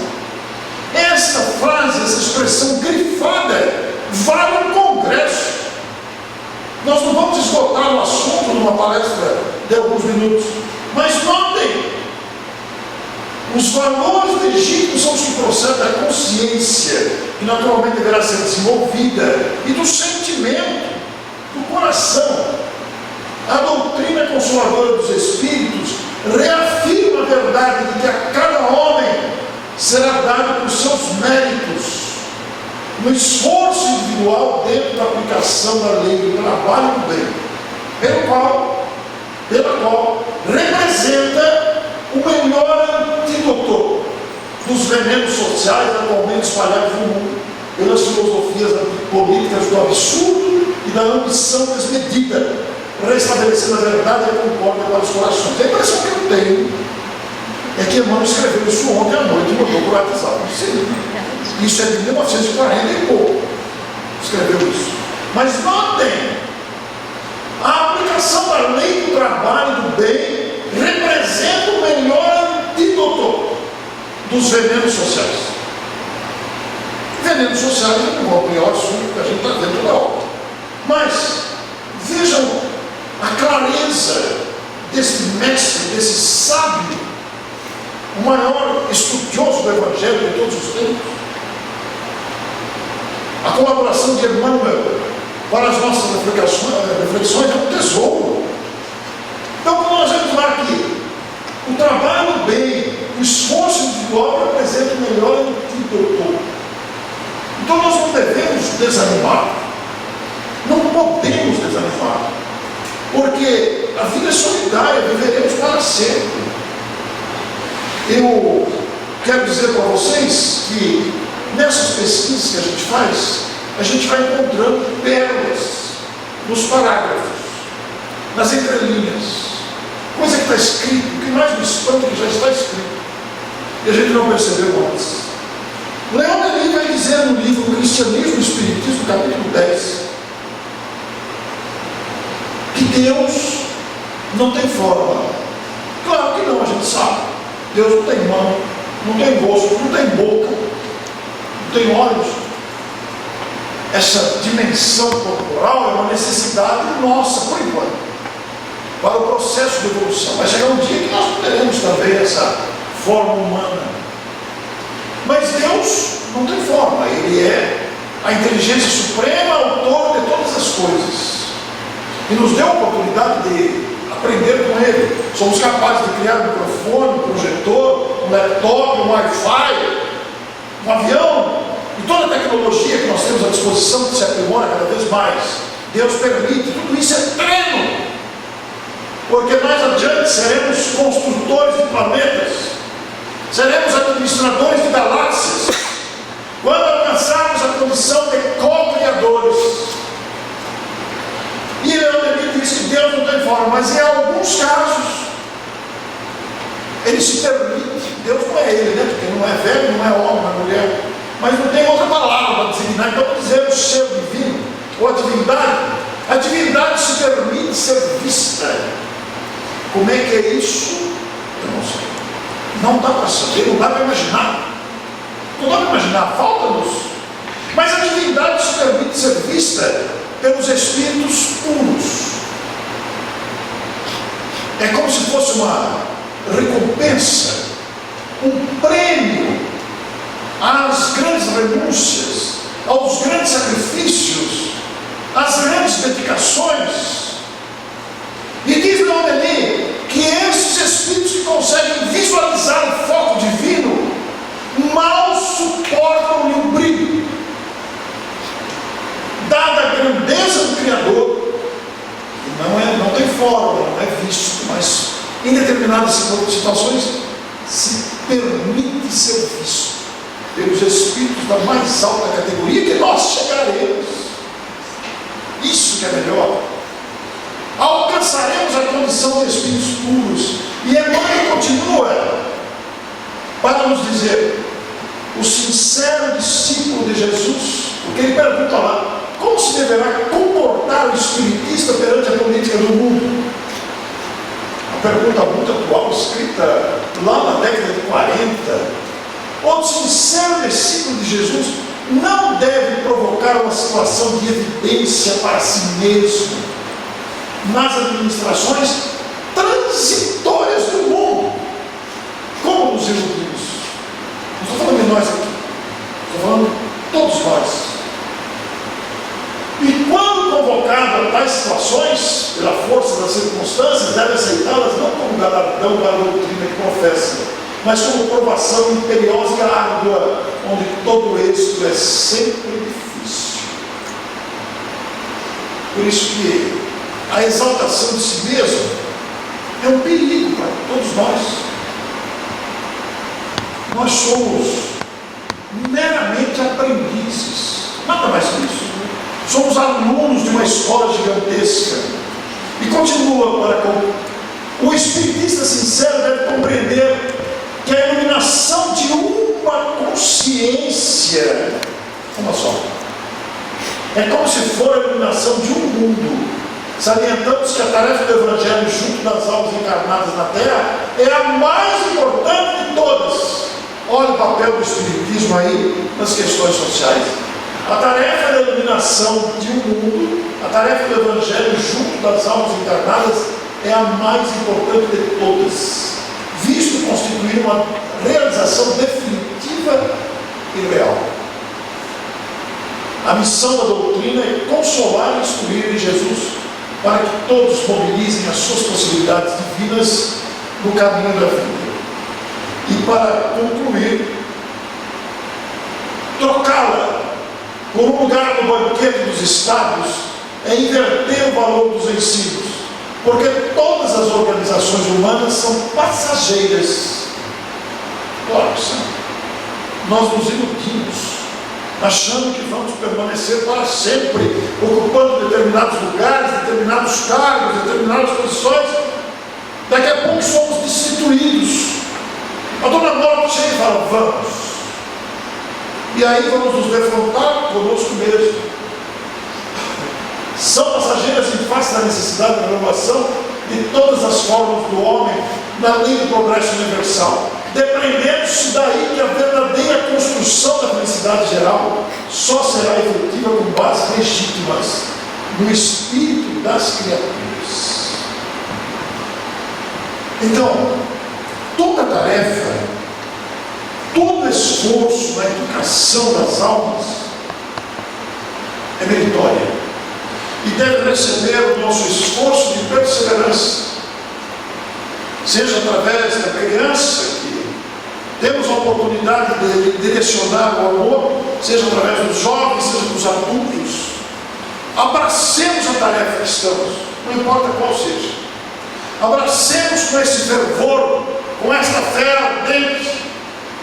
Esta frase, essa expressão grifada, vale um congresso. Nós não vamos esgotar o assunto numa palestra de alguns minutos, mas notem, Os valores legítimos são os que procedem da consciência, que naturalmente deverá ser desenvolvida, e do sentimento, do coração. A doutrina consoladora dos Espíritos reafirma a verdade de que a cada homem será dado por seus méritos, no esforço individual dentro da aplicação da lei do trabalho do bem, pela qual representa o melhor antídoto dos venenos sociais atualmente espalhados no mundo pelas filosofias políticas do absurdo e da ambição desmedida, restabelecendo a verdade e a concórdia para os corações. A impressão que eu tenho é que Emmanuel escreveu isso ontem à noite e mandou por WhatsApp. Isso é de 1940 e pouco. Escreveu isso. Mas notem, a aplicação da lei do trabalho e do bem representa o melhor antídoto dos venenos sociais. Venenos sociais não é o pior assunto que a gente está vendo toda hora. Mas vejam a clareza desse mestre, desse sábio, o maior estudioso do Evangelho de todos os tempos. A colaboração de Emmanuel para as nossas reflexões é um tesouro. Então, como nós vemos lá aqui, o trabalho do bem, o esforço individual representa o melhor antídoto. Então, nós não devemos desanimar, não podemos desanimar, porque a vida é solidária, viveremos para sempre. Eu quero dizer para vocês que nessas pesquisas que a gente vai encontrando pérolas nos parágrafos, nas entrelinhas, coisa que está escrito, o que mais me espanta é que já está escrito, e a gente não percebeu antes. Leon Denis vai dizer no livro Cristianismo e Espiritismo, capítulo 10, que Deus não tem forma. Claro que não, a gente sabe. Deus não tem mão, não tem rosto, não tem boca, não tem olhos. Essa dimensão corporal é uma necessidade nossa, por enquanto, para o processo de evolução. Vai chegar um dia que nós teremos também essa forma humana. Mas Deus não tem forma, Ele é a inteligência suprema, autor de todas as coisas. E nos deu a oportunidade de aprender com Ele. Somos capazes de criar um microfone, um projetor, um laptop, um Wi-Fi, um avião, e toda a tecnologia que nós temos à disposição, que se aprimora cada vez mais. Deus permite, tudo isso é treino, porque mais adiante seremos construtores de planetas, seremos administradores de galáxias, quando alcançarmos a condição de co-criadores. E Leon Denis diz que Deus não tem forma, mas em alguns casos Ele se permite. Deus não é Ele, né? Porque não é velho, não é homem, não é mulher, mas não tem outra palavra para designar. Então dizer o ser divino ou a divindade se permite ser vista. Como é que é isso? Eu não sei. Não dá para saber, não dá para imaginar. Não dá para imaginar, falta-nos. Mas a divindade se permite ser vista pelos espíritos puros. É como se fosse uma recompensa, um prêmio às grandes renúncias, aos grandes sacrifícios, às grandes dedicações. E diz Leon Denis que esses espíritos que conseguem visualizar o foco divino mal suportam-lhe o brilho, dada a grandeza do Criador, que não tem forma, não é visto, mas em determinadas situações se permite ser visto pelos espíritos da mais alta categoria, que nós chegaremos. Isso que é melhor. Alcançaremos a condição de espíritos puros. E Emmanuel continua para nos dizer: o sincero discípulo de Jesus, porque ele pergunta lá, como se deverá comportar o espiritista perante a política do mundo? Uma pergunta muito atual, escrita lá na década de 40. O sincero discípulo de Jesus não deve provocar uma situação de evidência para si mesmo nas administrações transitórias do mundo, como nos iludiu. nós aqui. Estou falando de todos nós. E quando convocado a tais situações, pela força das circunstâncias, deve aceitá-las não como galardão para a doutrina que professa, mas como provação imperiosa e árdua, onde todo êxito é sempre difícil. Por isso que a exaltação de si mesmo é um perigo para todos nós. Nós somos meramente aprendizes, nada mais que isso. Somos alunos de uma escola gigantesca. E continua para com o espiritista sincero deve compreender que a iluminação de uma consciência, uma só, é como se for a iluminação de um mundo. Salientamos que a tarefa do Evangelho junto das almas encarnadas na Terra é a mais importante de todas. Olha o papel do Espiritismo aí nas questões sociais. A tarefa da iluminação de um mundo, a tarefa do Evangelho junto das almas encarnadas é a mais importante de todas, visto constituir uma realização definitiva e real. A missão da doutrina é consolar e instruir em Jesus, para que todos mobilizem as suas possibilidades divinas no caminho da vida. E para concluir, trocá-la por um lugar no banquete dos estados é inverter o valor dos ensinos, porque todas as organizações humanas são passageiras. Claro que são. Nós nos iludimos, achando que vamos permanecer para sempre, ocupando determinados lugares, determinados cargos, determinadas posições. Daqui a pouco somos destituídos. A dona Morte chega e fala: vamos. E aí vamos nos defrontar conosco mesmo. São passageiras em face da necessidade da renovação de todas as formas do homem na lei do progresso universal, depreendendo-se daí que a verdadeira construção da felicidade geral só será efetiva com bases legítimas no espírito das criaturas. Então, toda tarefa, todo esforço na educação das almas é meritória e deve receber o nosso esforço de perseverança, seja através da criança, que temos a oportunidade de direcionar o amor, seja através dos jovens, seja dos adultos. Abracemos a tarefa que estamos, não importa qual seja. Abracemos com esse fervor, com esta fé ardente,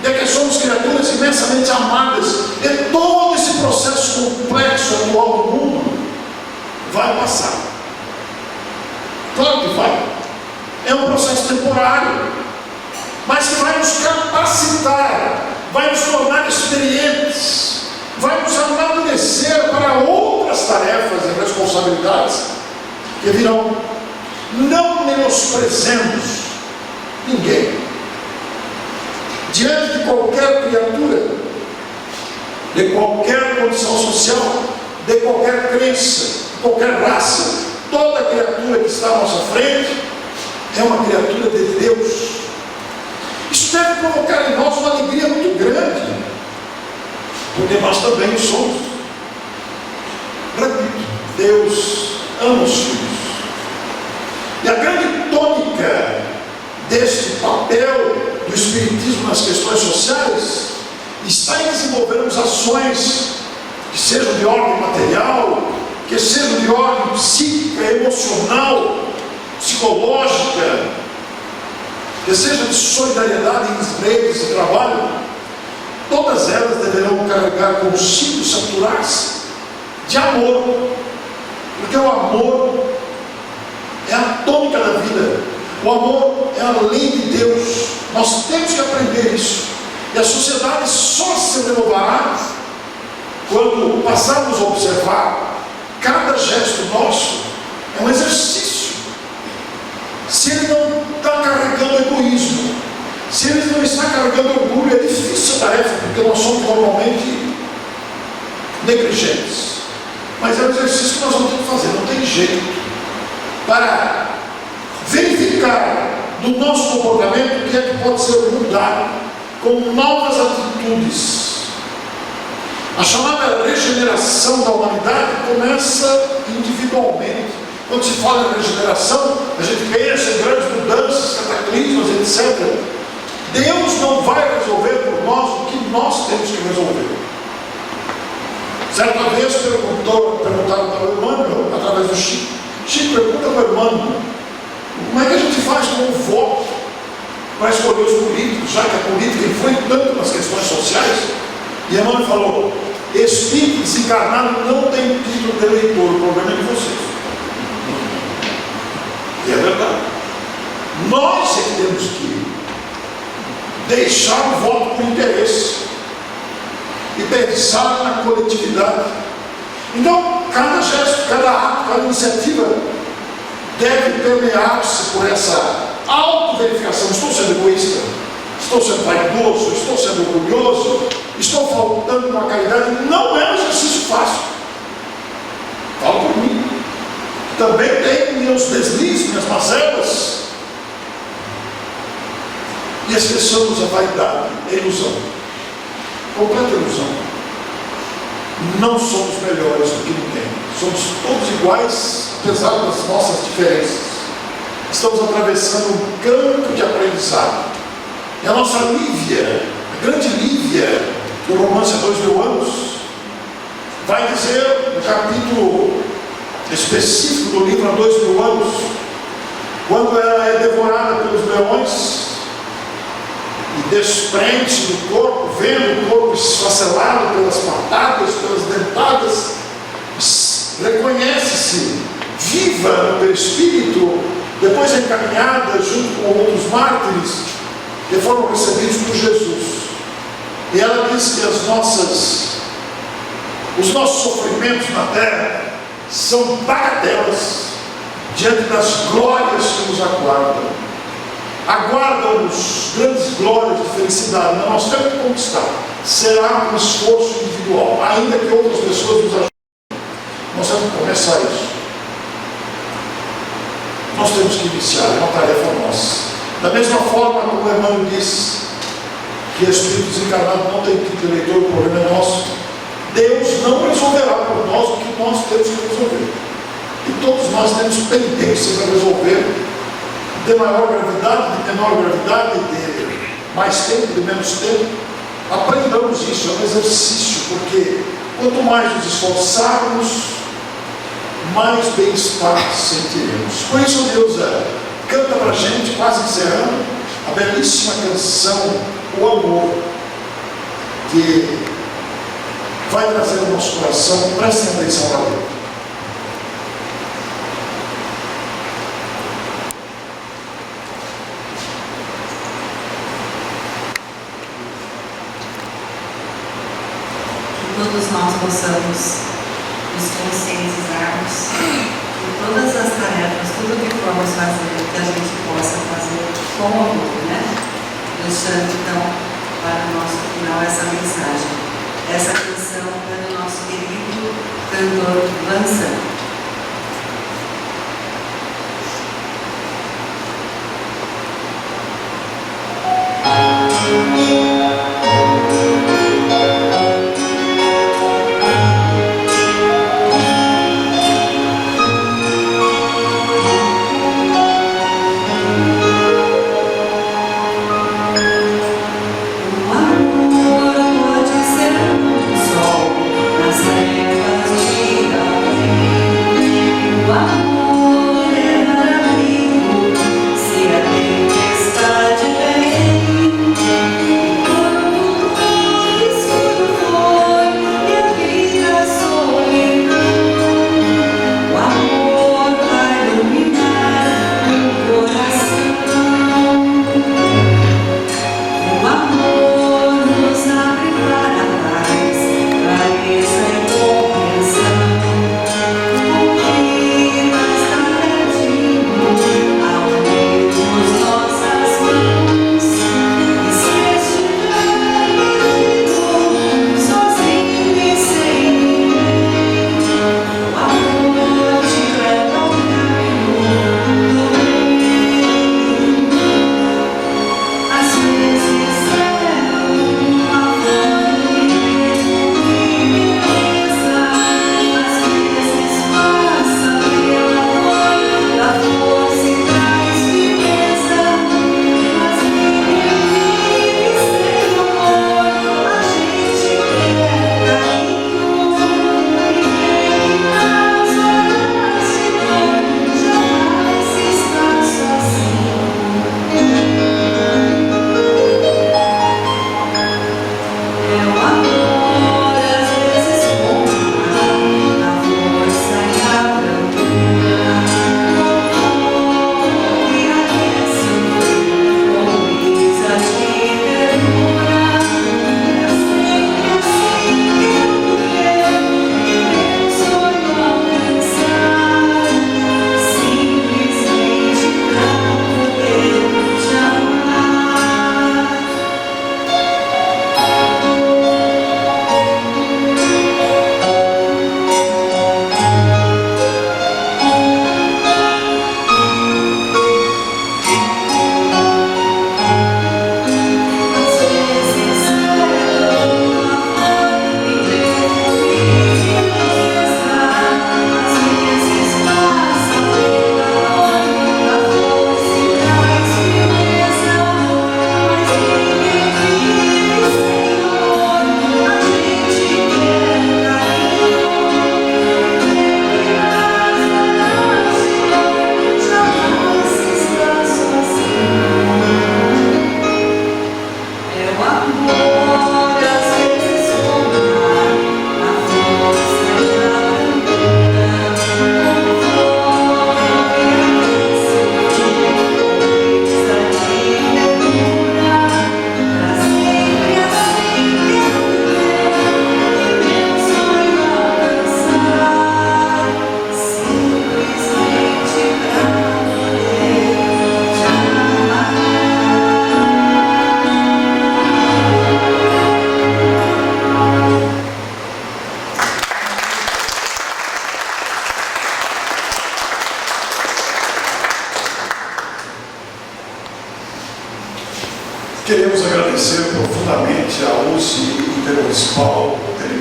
de que somos criaturas imensamente amadas, e todo esse processo complexo atual do mundo vai passar. Claro que vai. É um processo temporário, mas que vai nos capacitar, vai nos tornar experientes, vai nos amadurecer para outras tarefas e responsabilidades que virão. Não menosprezemos ninguém. Diante de qualquer criatura, de qualquer condição social, de qualquer crença, de qualquer raça, toda criatura que está à nossa frente é uma criatura de Deus. Isso deve provocar em nós uma alegria muito grande, porque nós também o somos. Repito, Deus ama os filhos. E a grande tônica deste papel do Espiritismo nas questões sociais está em desenvolvermos ações que sejam de ordem material, que sejam de ordem psíquica, emocional, psicológica, que seja de solidariedade em redes de trabalho. Todas elas deverão carregar consigo, saturar-se de amor, porque o amor é a tônica da vida. O amor é a lei de Deus. Nós temos que aprender isso. E a sociedade só se renovará quando passarmos a observar cada gesto nosso. É um exercício. Se ele não está carregando egoísmo, se ele não está carregando orgulho, é difícil a tarefa, porque nós somos normalmente negligentes. Mas é um exercício que nós vamos ter que fazer, não tem jeito. Para verificar do nosso comportamento o que é que pode ser mudado, com novas atitudes. A chamada regeneração da humanidade começa individualmente. Quando se fala em regeneração, a gente pensa em grandes mudanças, cataclismos, etc. Deus não vai resolver por nós o que nós temos que resolver. Certa vez perguntaram para o Emmanuel, através do Chico. Chico, pergunta para o Emmanuel, como é que a gente faz com o voto para escolher os políticos, já que a política influi tanto nas questões sociais? E Emmanuel falou, espírito desencarnado não tem título de eleitor, o problema é de vocês. E é verdade. Nós é que temos que deixar o voto por interesse e pensar na coletividade. Então, cada gesto, cada ato, cada iniciativa deve permear-se por essa autoverificação. Estou sendo egoísta? Estou sendo vaidoso? Estou sendo orgulhoso? Estou faltando com a caridade? Não é um exercício fácil. Falo por mim. Também tenho meus deslizes, minhas mazelas. E esqueçamos a vaidade, a ilusão. Completa ilusão. Não somos melhores do que ninguém. Somos todos iguais, apesar das nossas diferenças. Estamos atravessando um campo de aprendizado. E a nossa Lívia, a grande Lívia do romance Há 2000 anos, vai dizer no capítulo específico do livro Há 2000 anos, quando ela é devorada pelos leões e desprende-se do corpo, vendo o corpo esfacelado pelas patadas, pelas dentadas, reconhece-se viva no perispírito, depois encaminhada junto com outros mártires que foram recebidos por Jesus. E ela diz que os nossos sofrimentos na terra são bagatelas diante das glórias que nos aguardam. Aguardam-nos grandes glórias de felicidade, mas nós temos que conquistar. Será um esforço individual, ainda que outras pessoas nos ajudem. Nós temos que começar isso. Nós temos que iniciar, é uma tarefa nossa. Da mesma forma como o Emmanuel disse que espírito desencarnado não tem título de eleitor, o problema é nosso. Deus não resolverá por nós o que nós temos que resolver. E todos nós temos pendências a resolver, de maior gravidade, de menor gravidade, de mais tempo, de menos tempo. Aprendamos isso, é um exercício, porque quanto mais nos esforçarmos, mais bem-estar sentiremos. Por isso Deus canta para a gente, quase encerrando, a belíssima canção O Amor, que vai trazer ao nosso coração. Prestem atenção na letra. Que todos nós possamos nos conscientizarmos de todas as tarefas, tudo que formos fazer, que a gente possa fazer com amor, né? Deixando então para o nosso final essa mensagem. Essa canção é do nosso querido cantor Vansan. Nas trevas de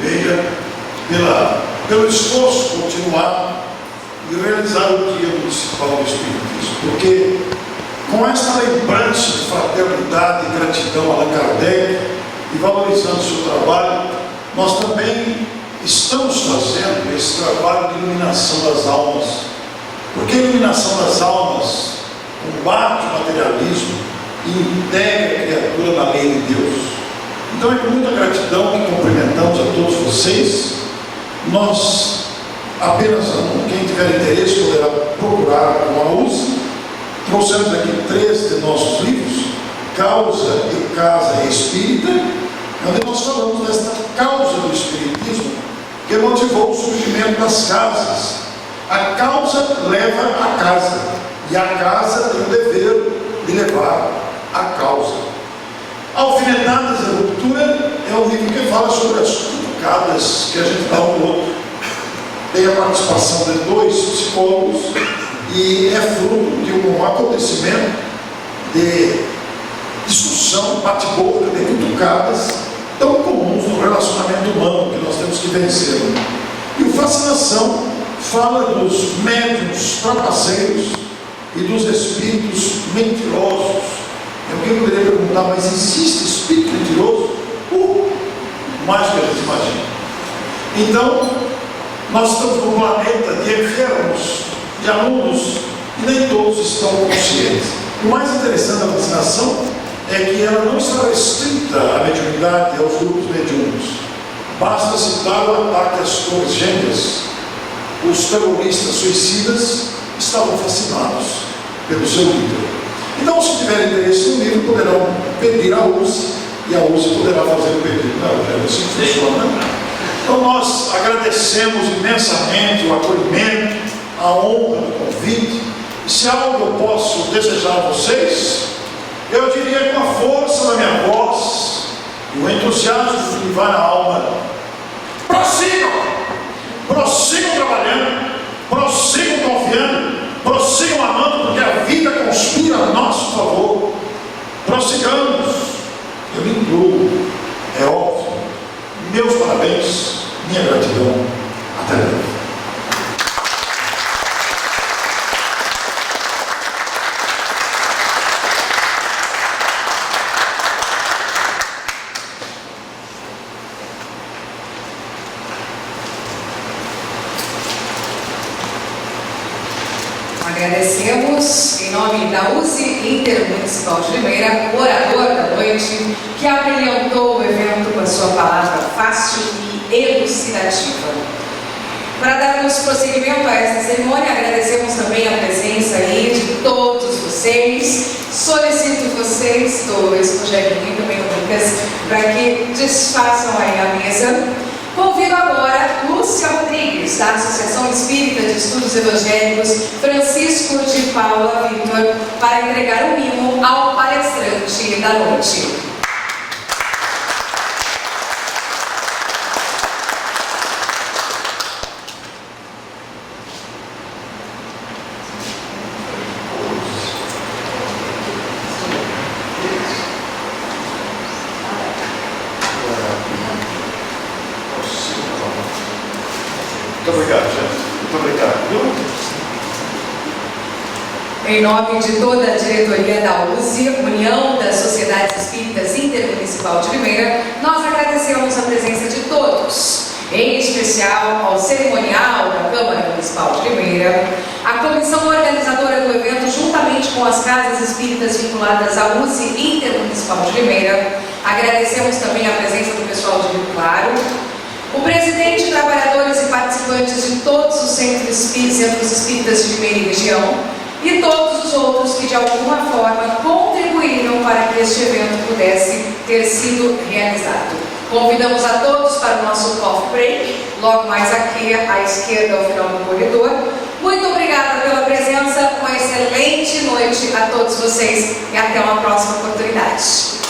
Limeira pelo esforço continuado de realizar o Dia Municipal do Espiritismo, porque com esta lembrança de fraternidade e gratidão a Allan Kardec e valorizando o seu trabalho, nós também estamos fazendo esse trabalho de iluminação das almas, porque a iluminação das almas combate o materialismo e integra a criatura na lei de Deus. Então é com muita gratidão que cumprimentamos a todos vocês. Nós apenas, quem tiver interesse poderá procurar com a USE. Trouxemos aqui 3 de nossos livros, Causa e Casa Espírita, onde nós falamos desta causa do Espiritismo que motivou o surgimento das casas. A causa leva à casa, e a casa tem o dever de levar a causa. Alfinetadas e Ruptura é um livro que fala sobre as cutucadas que a gente dá um ao outro. Tem a participação de 2 psicólogos e é fruto de um acontecimento de discussão, bate-boca, de cutucadas tão comuns no relacionamento humano que nós temos que vencer. E o Fascinação fala dos médiuns trapaceiros e dos espíritos mentirosos. Eu poderia perguntar, mas existe espírito mentiroso? Mais do que a gente imagina. Então, nós estamos num planeta de enfermos, de alunos, e nem todos estão conscientes. O mais interessante da vacinação é que ela não está restrita à mediunidade e aos grupos mediúnicos. Basta citar o ataque às Torres Gêmeas. Os terroristas suicidas estavam fascinados pelo seu líder. Então, se tiverem interesse no livro, poderão pedir à USE, e a USE poderá fazer o pedido. Não, assim funciona. Então, nós agradecemos imensamente o acolhimento, a honra do convite. E se algo eu posso desejar a vocês, eu diria com a força da minha voz, e o entusiasmo que me vai na alma: prossigam trabalhando, prossigam confiando, prossigam amando, porque a vida conspira a nosso favor. Prossigamos. Eu me incluo, é óbvio. Meus parabéns, minha gratidão. Até breve. Agradecemos, em nome da USE Intermunicipal de Limeira, o orador da noite, que abrilhantou o evento com a sua palavra fácil e elucidativa. Para darmos prosseguimento a esta cerimônia, agradecemos também a presença aí de todos vocês. Solicito vocês, dois, Rogerinho e também o Lucas, para que desfaçam aí a mesa. Convido agora Lúcia Rodrigues, da Associação Espírita de Estudos Evangélicos Francisco de Paula Vitor, para entregar o mimo ao palestrante da noite. Muito obrigado, gente. Muito obrigado. Em nome de toda a diretoria da USE, União das Sociedades Espíritas Intermunicipal de Limeira, nós agradecemos a presença de todos, em especial ao cerimonial da Câmara Municipal de Limeira, a comissão organizadora do evento, juntamente com as casas espíritas vinculadas à USE Intermunicipal de Limeira. Agradecemos também a presença do pessoal de Rio Claro, o presidente, trabalhadores e participantes de todos os centros espíritas de Limeira e região e todos os outros que de alguma forma contribuíram para que este evento pudesse ter sido realizado. Convidamos a todos para o nosso coffee break, logo mais aqui à esquerda ao final do corredor. Muito obrigada pela presença, uma excelente noite a todos vocês e até uma próxima oportunidade.